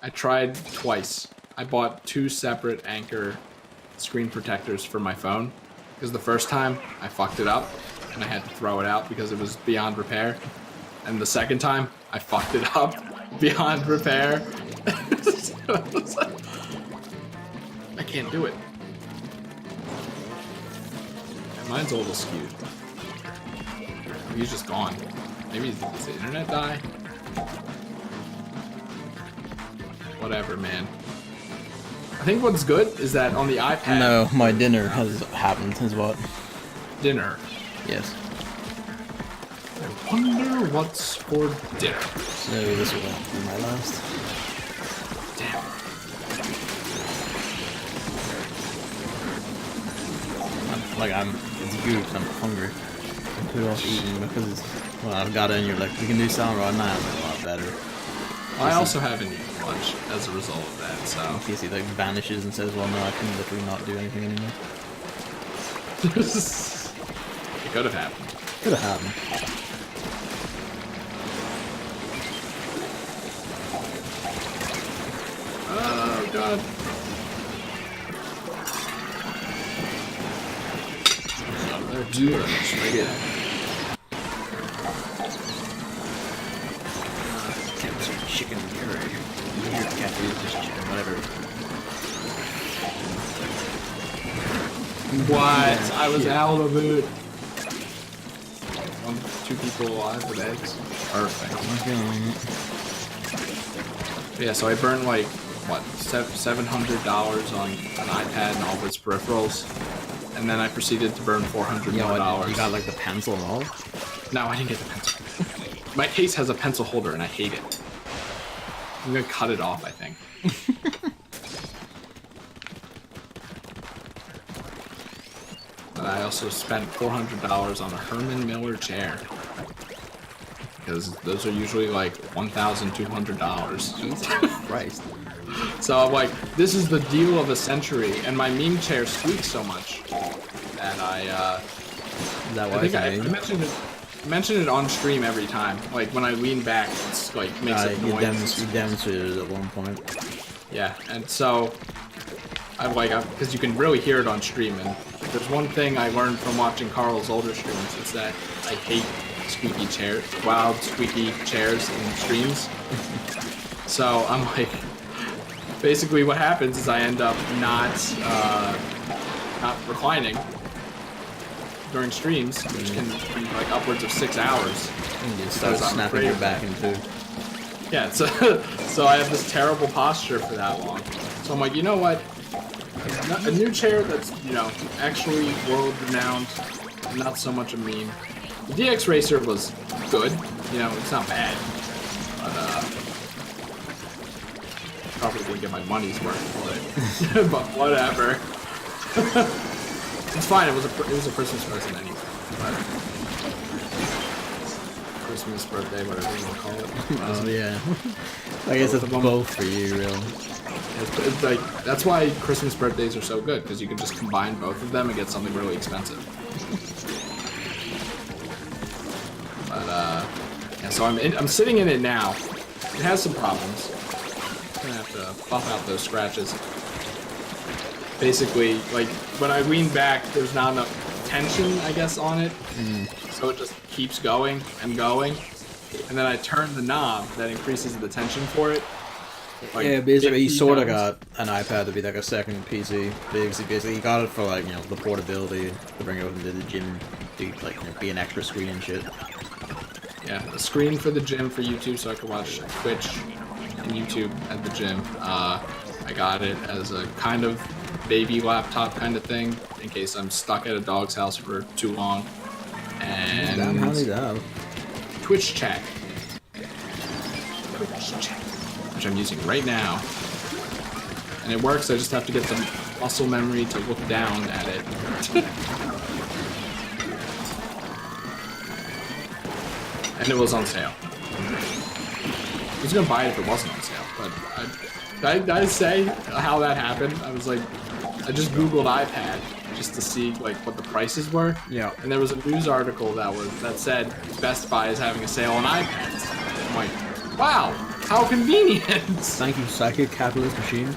I tried twice. I bought 2 separate Anchor screen protectors for my phone, because the first time I fucked it up and I had to throw it out because it was beyond repair. And the second time I fucked it up beyond repair. So I was like, I can't do it. Yeah, mine's a little skewed. He's just gone. Maybe does the internet die? Whatever, man. I think what's good is that on the iPad... No, my dinner has happened, is what? Dinner. Yes. I wonder what's for dinner. So this will be my last. Damn. It's good because I'm hungry. I'm put off eating because, well, I've got it and you're like, we can do Salmon Run now, it's a lot better. I also haven't eaten lunch as a result of that, so... In case he like vanishes and says, well, no, I can literally not do anything anymore. It could have happened. Could have happened. Oh, God. There too, right in. Chicken curry. Can't do just chicken, whatever. What? I was out of it. 2 people alive with eggs. Perfect. Yeah, so I burned like, what, $700 on an iPad and all of its peripherals. And then I proceeded to burn $400 more. You got like the pencil and all? No, I didn't get the pencil. My case has a pencil holder and I hate it. I'm gonna cut it off, I think. But I also spent $400 on a Herman Miller chair. Because those are usually like $1,200. Jesus Christ. So I'm like, this is the deal of a century, and my meme chair squeaks so much that Is that why I mention it on stream every time. Like when I lean back, it's like makes a noise. You demonstrated it at one point. Yeah, and so I like because you can really hear it on stream. And if there's one thing I learned from watching Carl's older streams, it's that I hate squeaky chairs, loud squeaky chairs in streams. So I'm like, basically what happens is I end up not reclining during streams, which can be like upwards of 6 hours. And you start snapping your back in two. Yeah, so I have this terrible posture for that long. So I'm like, you know what? A new chair that's, you know, actually world-renowned, not so much a meme. The DX Racer was good, you know, it's not bad, but probably didn't get my money's worth for it. But whatever. It's fine. It was a Christmas present anyway. But Christmas, birthday, whatever you want to call it. Oh yeah. I guess it's both for you, really. It's like that's why Christmas birthdays are so good, because you can just combine both of them and get something really expensive. But yeah. So I'm sitting in it now. It has some problems. I'm gonna have to buff out those scratches. Basically, like, when I lean back, there's not enough tension, I guess, on it. So it just keeps going and going. And then I turn the knob that increases the tension for it. Like, yeah, basically, he sort of got an iPad to be like a second PC. Basically, he got it for, like, you know, the portability, to bring it over to the gym, to, like, you know, be an extra screen and shit. Yeah, a screen for the gym for YouTube, so I could watch Twitch and YouTube at the gym. I got it as a kind of baby laptop kind of thing, in case I'm stuck at a dog's house for too long. And Twitch chat. Which I'm using right now. And it works, I just have to get the muscle memory to look down at it. And it was on sale. I was gonna buy it if it wasn't on sale, but did I say how that happened? I was like, I just googled iPad just to see like what the prices were. Yeah. And there was a news article that said Best Buy is having a sale on iPads. I'm like, wow, how convenient! Thank you, psychic capitalist machine.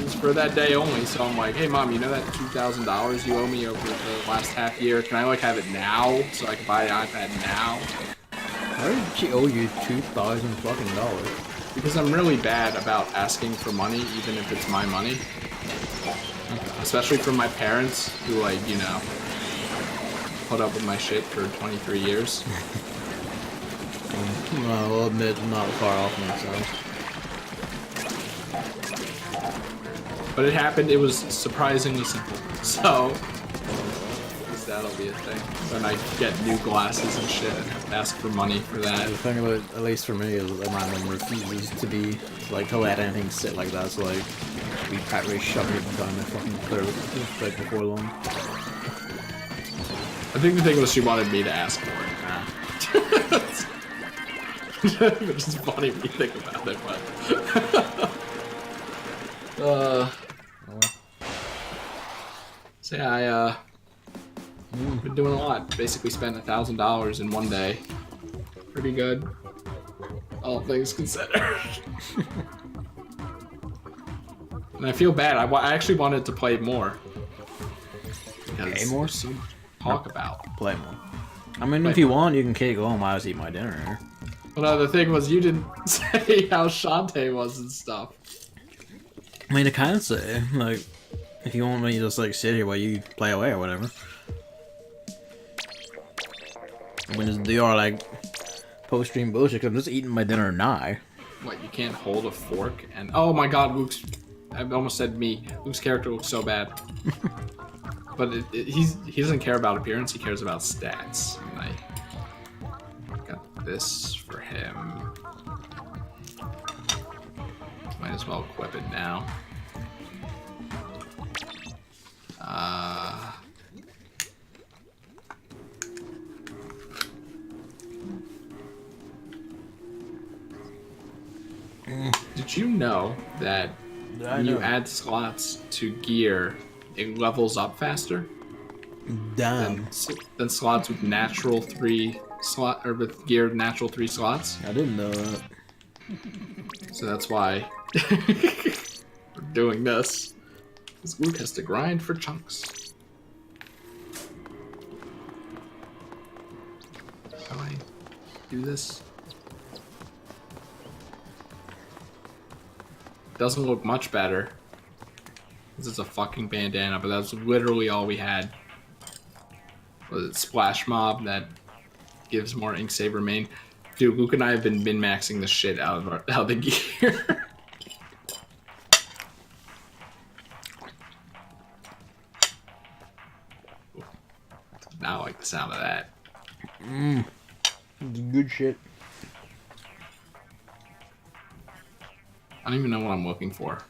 It's for that day only, so I'm like, hey mom, you know that $2,000 you owe me over the last half year? Can I like have it now so I can buy the iPad now? Why did she owe you $2,000 fucking dollars? Because I'm really bad about asking for money, even if it's my money. Especially from my parents, who, like, you know, put up with my shit for 23 years. Well, I'll admit, I'm not far off myself. But it happened, it was surprisingly simple. So, at least that'll be a thing. When I get new glasses and shit, I have to ask for money for that. The thing about, at least for me, is that my mom refuses to be, like, to let anything sit like that, so, like, we practically shoving it down my fucking throat right before long. I think the thing was she wanted me to ask for it. Which is funny when you think about it, but... So yeah, I've been doing a lot. Basically spent $1,000 in one day. Pretty good. All things considered. And I feel bad. I actually wanted to play more. Play more? So much to talk about. Play more. I mean, if you want, you can keep going while I was eating my dinner here. Well, no, the thing was, you didn't say how Shantae was and stuff. I mean, I can't say, like, If you want me to just like sit here while you play away or whatever. I'm gonna just do your like post-stream bullshit, 'cause I'm just eating my dinner now. What, you can't hold a fork? And oh my god, Luke's... I almost said me. Luke's character looks so bad. But he doesn't care about appearance, he cares about stats. And I got this for him. Might as well equip it now. Did you know that when you add slots to gear, it levels up faster Damn. than slots with natural 3 slot or with geared natural 3 slots? I didn't know that. So that's why we're doing this. Because Luke has to grind for chunks. How do I do this? Doesn't look much better. This is a fucking bandana, but that's literally all we had. Was it Splash Mob that gives more Ink Saber main? Dude, Luke and I have been min-maxing the shit out of the gear. Now I like the sound of that. Good shit. I don't even know what I'm looking for.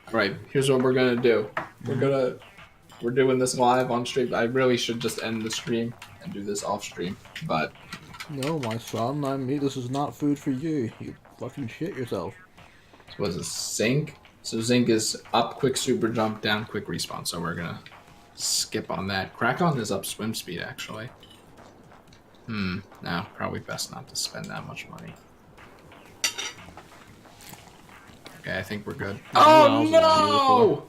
Alright, here's what we're gonna do. We're doing this live on stream. I really should just end the stream and do this off stream, but No, my son, this is not food for you. You fucking shit yourself. what is this? Zinc? So Zinc is up quick super jump, down quick respawn, so we're gonna skip on that. Crack-On is up swim speed, actually. No, probably best not to spend that much money. Okay, I think we're good. Oh no!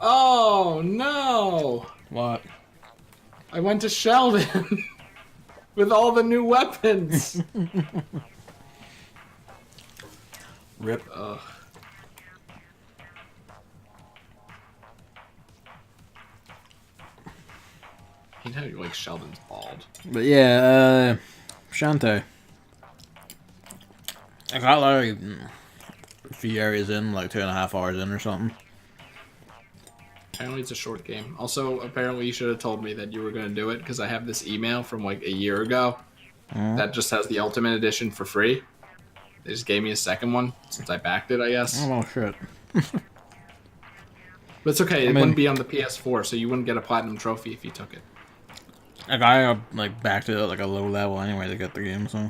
Oh no! What? I went to Sheldon with all the new weapons. Rip. Ugh. I hate how you like Sheldon's bald. But yeah, Shantae. I got like a few areas in, like 2.5 hours in or something. Apparently it's a short game. Also, apparently you should have told me that you were going to do it, because I have this email from like a year ago that just has the Ultimate Edition for free. They just gave me a second one, since I backed it, I guess. Oh shit. But it's okay, it wouldn't be on the PS4, so you wouldn't get a Platinum Trophy if you took it. Like I like backed it at like a low level anyway to get the game, so.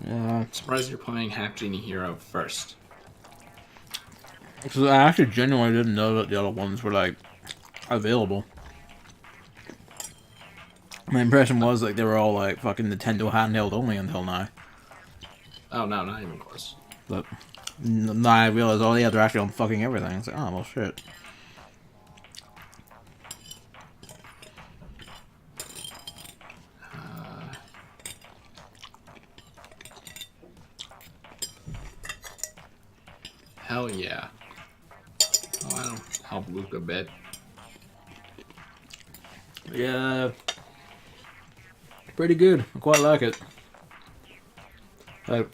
Yeah. I'm surprised you're playing Half Genie Hero first. Because I actually genuinely didn't know that the other ones were like available. My impression was like they were all like fucking Nintendo handheld only until now. Oh no, not even close. But now I realized, oh yeah, they're actually on fucking everything. It's like, oh well, shit. Hell yeah. Oh, that'll help Luke a bit. Yeah, pretty good. I quite like it. Like,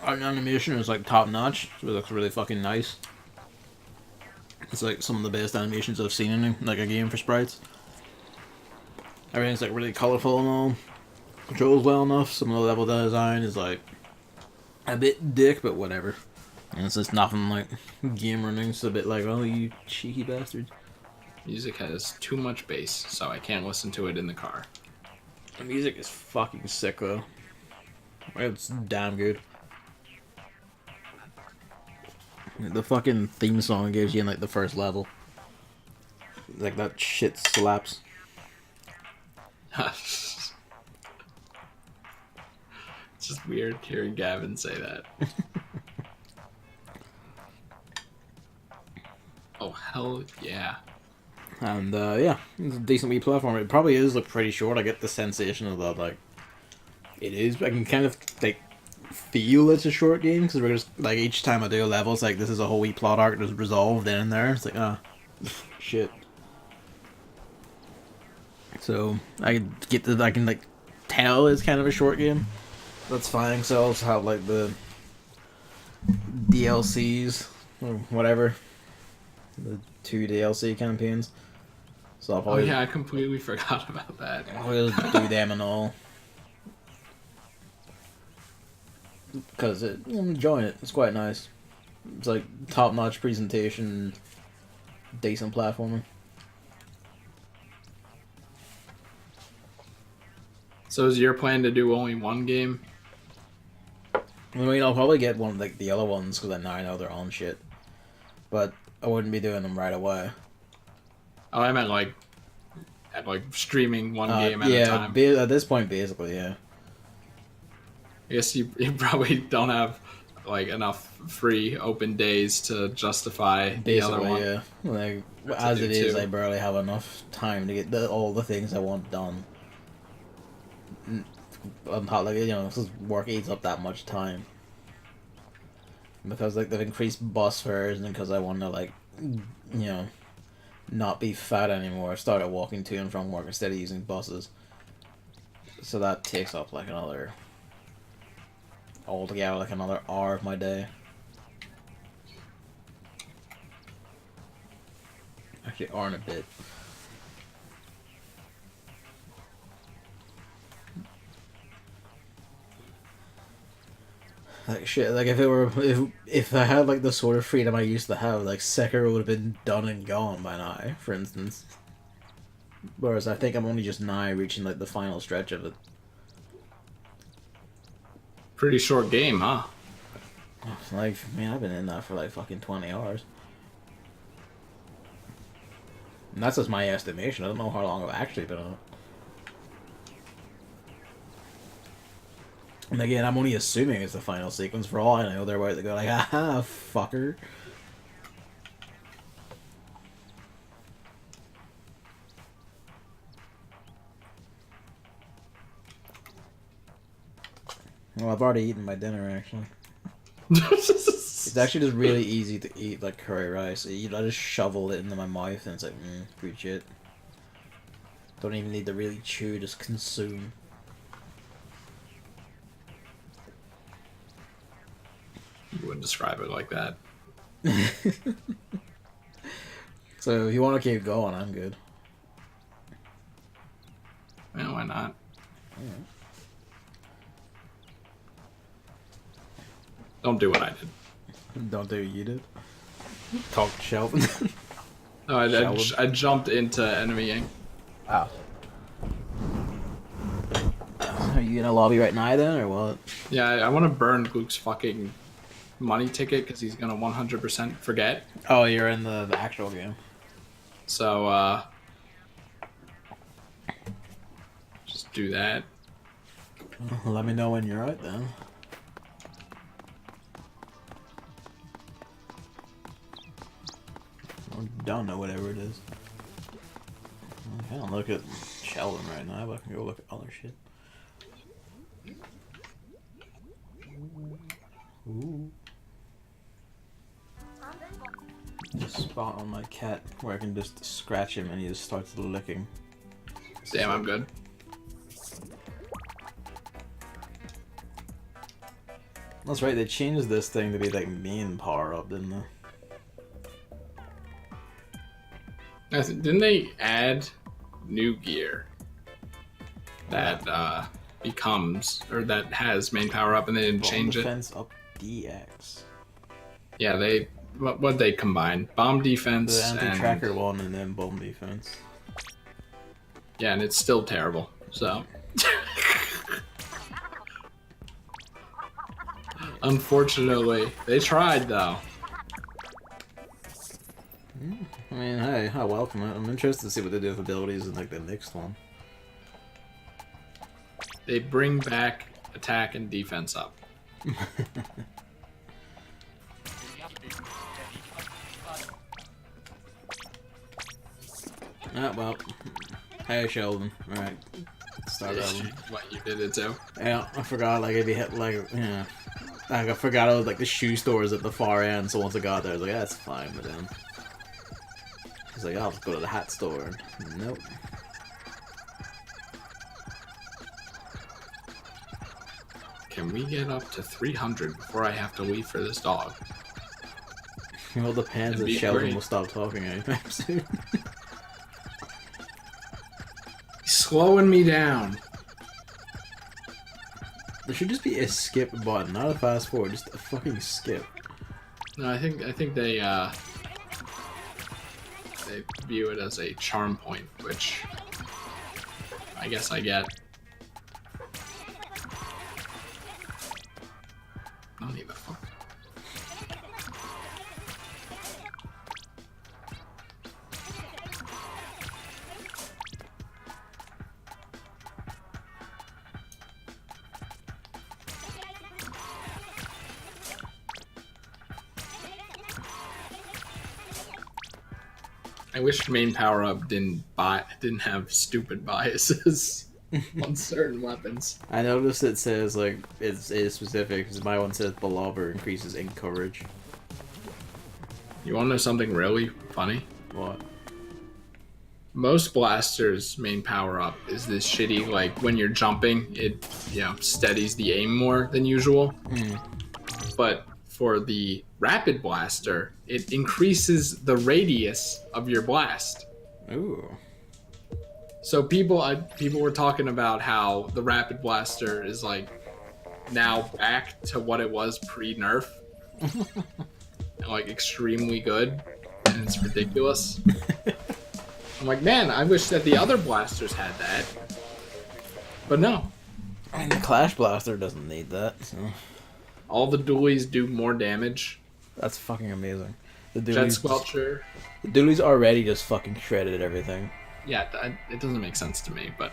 art and animation is like top notch. So it looks really fucking nice. It's like some of the best animations I've seen in like a game for sprites. Everything's like really colorful and all. Controls well enough. Some of the level design is like a bit dick, but whatever. And it's just nothing like game running. It's a bit like, oh, you cheeky bastards. Music has too much bass, so I can't listen to it in the car. The music is fucking sick though. It's damn good. The fucking theme song gives you in like the first level. Like that shit slaps. It's just weird hearing Gavin say that. Oh, hell yeah. And yeah, it's a decent wee platform. It probably is like pretty short. I get the sensation of that, like, it is. I can kind of like feel it's a short game because we're just like each time I do a level, it's like this is a whole wee plot arc that's resolved in there. It's like shit. So I can like tell it's kind of a short game. That's fine. So I also have like the DLCs or whatever, the 2 DLC campaigns. So I'll probably, Oh yeah, I completely forgot about that. I'll just do them and all. Because I'm enjoying it. It's quite nice. It's like top-notch presentation, decent platforming. So is your plan to do only one game? I mean, I'll probably get one of like the other ones because I know they're on shit. But I wouldn't be doing them right away. Oh, I meant like streaming one game at a time. Yeah, at this point, basically, yeah. I guess you probably don't have like enough free open days to justify the other one. Yeah. Like as it is, I barely have enough time to get all the things I want done. On top, like, you know, because work eats up that much time. Because like they've increased bus fares, and because I want to like, you know, not be fat anymore, I started walking to and from work instead of using buses. So that takes up like another, altogether like another hour of my day. Actually, hour and a bit. Like shit, like if I had like the sort of freedom I used to have, like Sekiro would have been done and gone by now, for instance. Whereas I think I'm only just now reaching like the final stretch of it. Pretty short game, huh? Like, man, I've been in that for like fucking 20 hours. And that's just my estimation. I don't know how long I've actually been on it. And again, I'm only assuming it's the final sequence. For all I know, they're about to go like, ah, fucker. Well, I've already eaten my dinner, actually. It's actually just really easy to eat, like, curry rice. I just shovel it into my mouth, and it's like, good shit. Don't even need to really chew, just consume. You wouldn't describe it like that. So if you want to keep going, I'm good. Yeah, why not? Yeah. Don't do what I did. Don't do what you did. Talk to Sheldon. No, I jumped into enemying. Oh. Are you in a lobby right now then, or what? Yeah, I want to burn Luke's fucking money ticket because he's gonna 100% forget. Oh, you're in the actual game. So, just do that. Let me know when you're out then. Or don't know, whatever it is. I can't look at Sheldon right now, but I can go look at other shit. Ooh. Just spot on my cat where I can just scratch him and he just starts licking. Damn, I'm good. That's right, they changed this thing to be like main power up, didn't they? Didn't they add new gear that becomes, or that has main power up, and they didn't change it? Defense up DX. Yeah, they what they combined? Bomb defense, the anti-tracker one, and then bomb defense. Yeah, and it's still terrible. So, unfortunately, they tried though. I mean, hey, I welcome it. I'm interested to see what they do with abilities in like the next one. They bring back attack and defense up. Ah, well. Hey, Sheldon. Alright. Start over. What, you did it too? Yeah, I forgot, like, if you hit, like, yeah. I forgot I was like the shoe stores at the far end, so once I got there, I was like, yeah, that's fine, but then I was like, I'll just go to the hat store. Nope. Can we get up to 300 before I have to leave for this dog? Well, depends if Sheldon will stop talking anytime soon. He's slowing me down. There should just be a skip button, not a fast forward, just a fucking skip. No, I think they view it as a charm point, which I guess I get. I don't need the fuck. I wish main power up didn't have stupid biases on certain weapons. I noticed it says like it is specific because my one says Belover increases ink coverage. You want to know something really funny? What? Most blasters' main power up is this shitty, like when you're jumping, it steadies the aim more than usual. But for the rapid blaster, it increases the radius of your blast. Ooh. So people were talking about how the rapid blaster is like now back to what it was pre-nerf, and like extremely good, and it's ridiculous. I'm like, man, I wish that the other blasters had that, but no. I mean, the Clash Blaster doesn't need that. So. All the dualies do more damage. That's fucking amazing. The Jet Squelcher. The dualies already just fucking shredded everything. Yeah, it doesn't make sense to me, but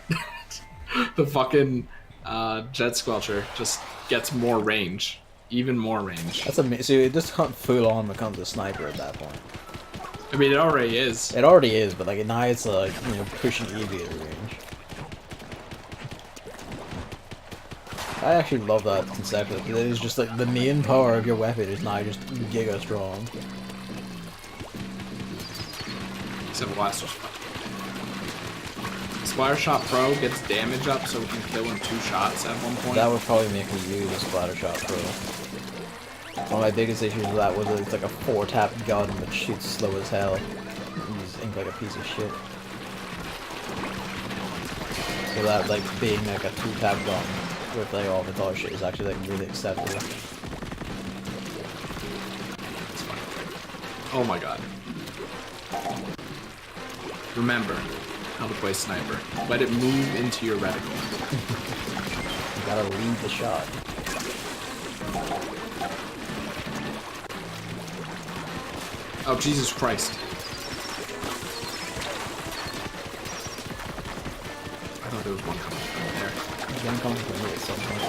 the fucking Jet Squelcher just gets more range. Even more range. That's amazing. So it just full on becomes a sniper at that point. I mean, it already is. It already is, but like now it's like, pushing aviator range. I actually love that concept. It is just like the main power of your weapon is now just giga strong. Except Blaster's fun. Splatter Shot Pro gets damage up so it can kill in 2 shots at one point. That would probably make me use a Splatter Shot Pro. One of my biggest issues with that was that it's like a 4-tap gun that shoots slow as hell. You just ink like a piece of shit. So that like being like a 2-tap gun with like all the dog shit is actually like really acceptable. Oh my god. Remember how to play sniper. Let it move into your reticle. You gotta lead the shot. Oh, Jesus Christ. I thought there was one coming from there. There's one coming from me at some point,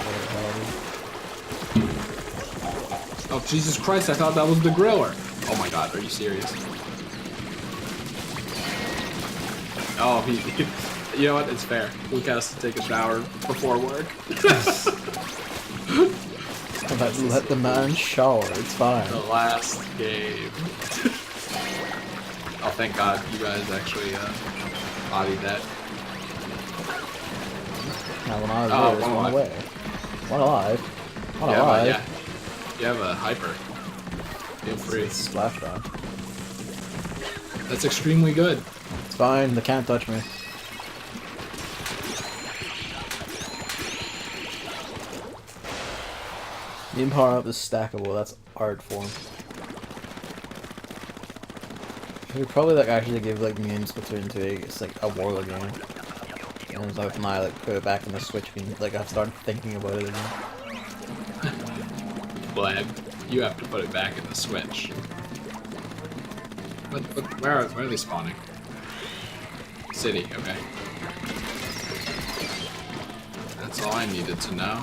whatever. Oh, Jesus Christ, I thought that was the griller. Oh my god, are you serious? Oh, you know what? It's fair. Luke has to take a shower before work. Let the man shower, it's fine. The last game. Oh, thank God you guys actually bodied that. Now when I was there, one away. One alive. One alive. Yeah. You have a hyper. Feel free. It's splashdown. That's extremely good. It's fine, they can't touch me. The power up is stackable, that's art form. We could probably like actually give like me and Splatoon 2 it's like a Warlord game. And it's like when I like put it back in the Switch game, like I've started thinking about it again. Blab, you have to put it back in the Switch. But where are they spawning? City, okay. That's all I needed to know.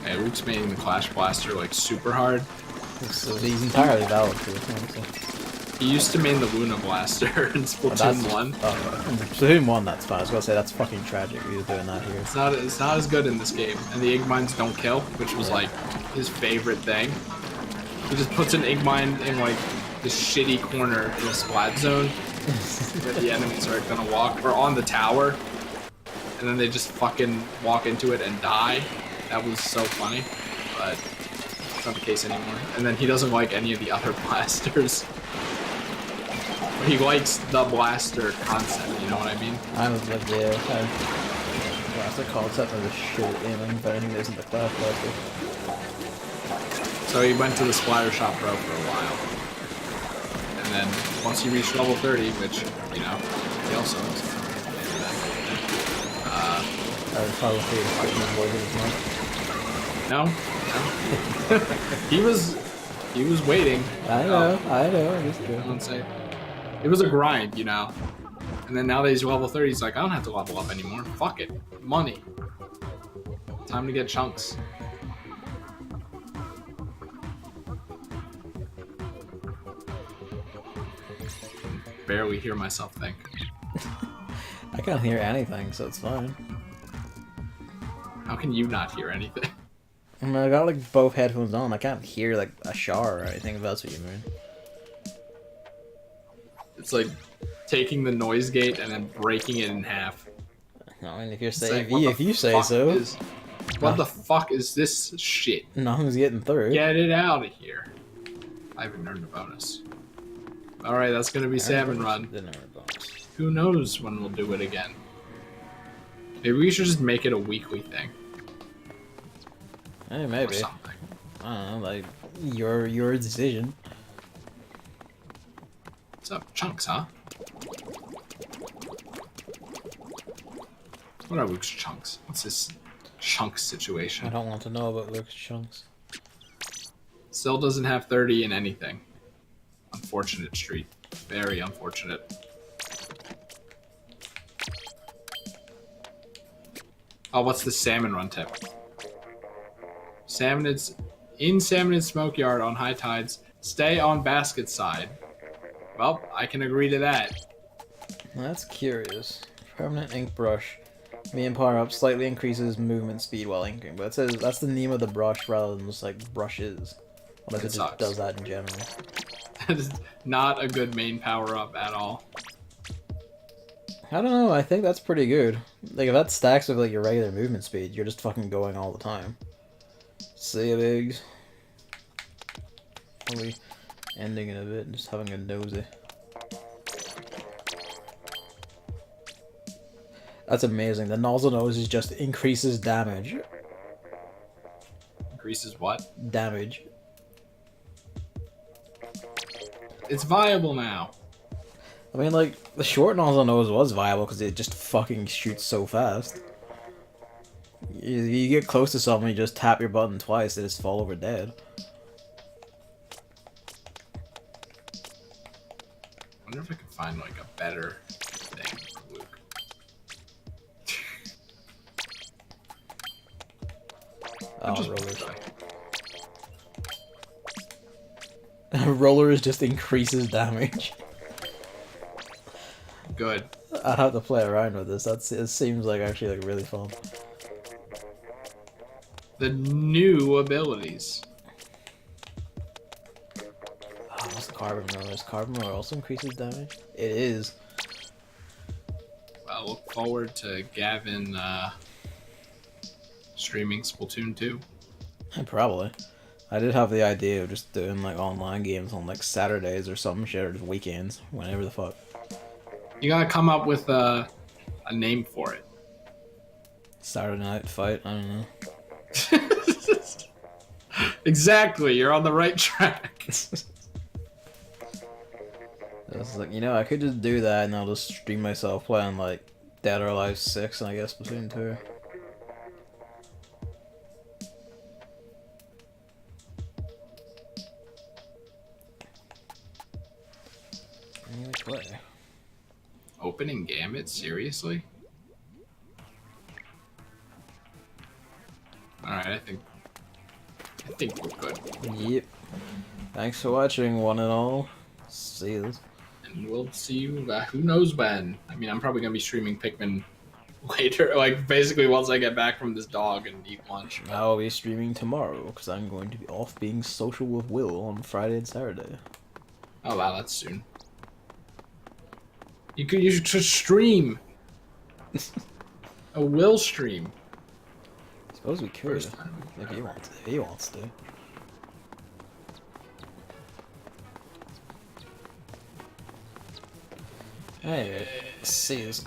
Hey, Luke's making the Clash Blaster like super hard. So he's entirely valid for this, honestly. He used to main the Luna Blaster in Splatoon 1. Oh, Splatoon 1, that's fine. I was gonna say that's fucking tragic. He was doing that here. It's not as good in this game. And the Ig Mines don't kill, which was like his favorite thing. He just puts an Ig Mine in like this shitty corner in a splat zone where the enemies are gonna walk, or on the tower, and then they just fucking walk into it and die. That was so funny, but it's not the case anymore. And then he doesn't like any of the other blasters. He likes the blaster concept, you know what I mean? I was like, yeah, blaster concept of the shit aiming, but I think isn't the class blaster. So he went to the Splatter Shop Pro for a while. And then once he reached level 30, which, you know, he also is. I would probably fighting the boys as No. he was waiting. I know, I'm just kidding. I won't say. It was a grind, you know. And then now that he's level 30, he's like, I don't have to level up anymore. Fuck it. Money. Time to get chunks. Barely hear myself think. I can't hear anything, so it's fine. How can you not hear anything? I mean, I got like both headphones on. I can't hear like a shower or anything, if that's what you mean. It's like taking the noise gate and then breaking it in half. I mean, if you're It's saying, like, if you say so. What the fuck is this shit? Nothing's getting through. Get it out of here. I haven't earned a bonus. Alright, that's gonna be Salmon Run. Who knows when we'll do it again? Maybe we should just make it a weekly thing. Hey, maybe. Or something. I don't know, like, your decision. What's up? Chunks, huh? What are Luke's chunks? What's this chunk situation? I don't want to know about Luke's chunks. Still doesn't have 30 in anything. Unfortunate street. Very unfortunate. Oh, what's the Salmon Run tip? Salmonid's in Salmonid Smoke Yard on high tides. Stay on basket side. Well, I can agree to that. That's curious. Permanent ink brush. Me and power up slightly increases movement speed while inking, but it says that's the name of the brush rather than just like brushes. Unless it just does that in general. That is not a good main power up at all. I don't know, I think that's pretty good. Like if that stacks with like your regular movement speed, you're just fucking going all the time. See ya, Biggs. Probably ending in a bit and just having a nosy. That's amazing. The nozzle nose just increases damage. Increases what? Damage. It's viable now. I mean, like, the short nozzle nose was viable because it just fucking shoots so fast. You get close to something, you just tap your button twice, they just fall over dead. I wonder if I can find, like, a better thing for Luke. Oh, rollers. Rollers just increases damage. Good. I'd have to play around with this. It seems like actually like really fun. The new abilities. Oh, what's the carbon roller? Is carbon roller also increases damage? It is. Well, look forward to Gavin streaming Splatoon 2. Probably. I did have the idea of just doing like online games on like Saturdays or some shit, or just weekends, whenever the fuck. You gotta come up with a name for it. Saturday night fight, I don't know. Exactly, you're on the right track. It's like, you know, I could just do that and I'll just stream myself playing like Dead or Alive 6 and I guess Splatoon 2. Any which way? Opening Gambit? Seriously? Alright, I think we're good. Yep. Thanks for watching, one and all. See this. And we'll see you, who knows when. I mean, I'm probably going to be streaming Pikmin later, like, basically once I get back from this dog and eat lunch. I'll be streaming tomorrow, because I'm going to be off being social with Will on Friday and Saturday. Oh, wow, that's soon. You should stream. A Will stream. I suppose we could, First time. if he wants to. Anyway, let's see this.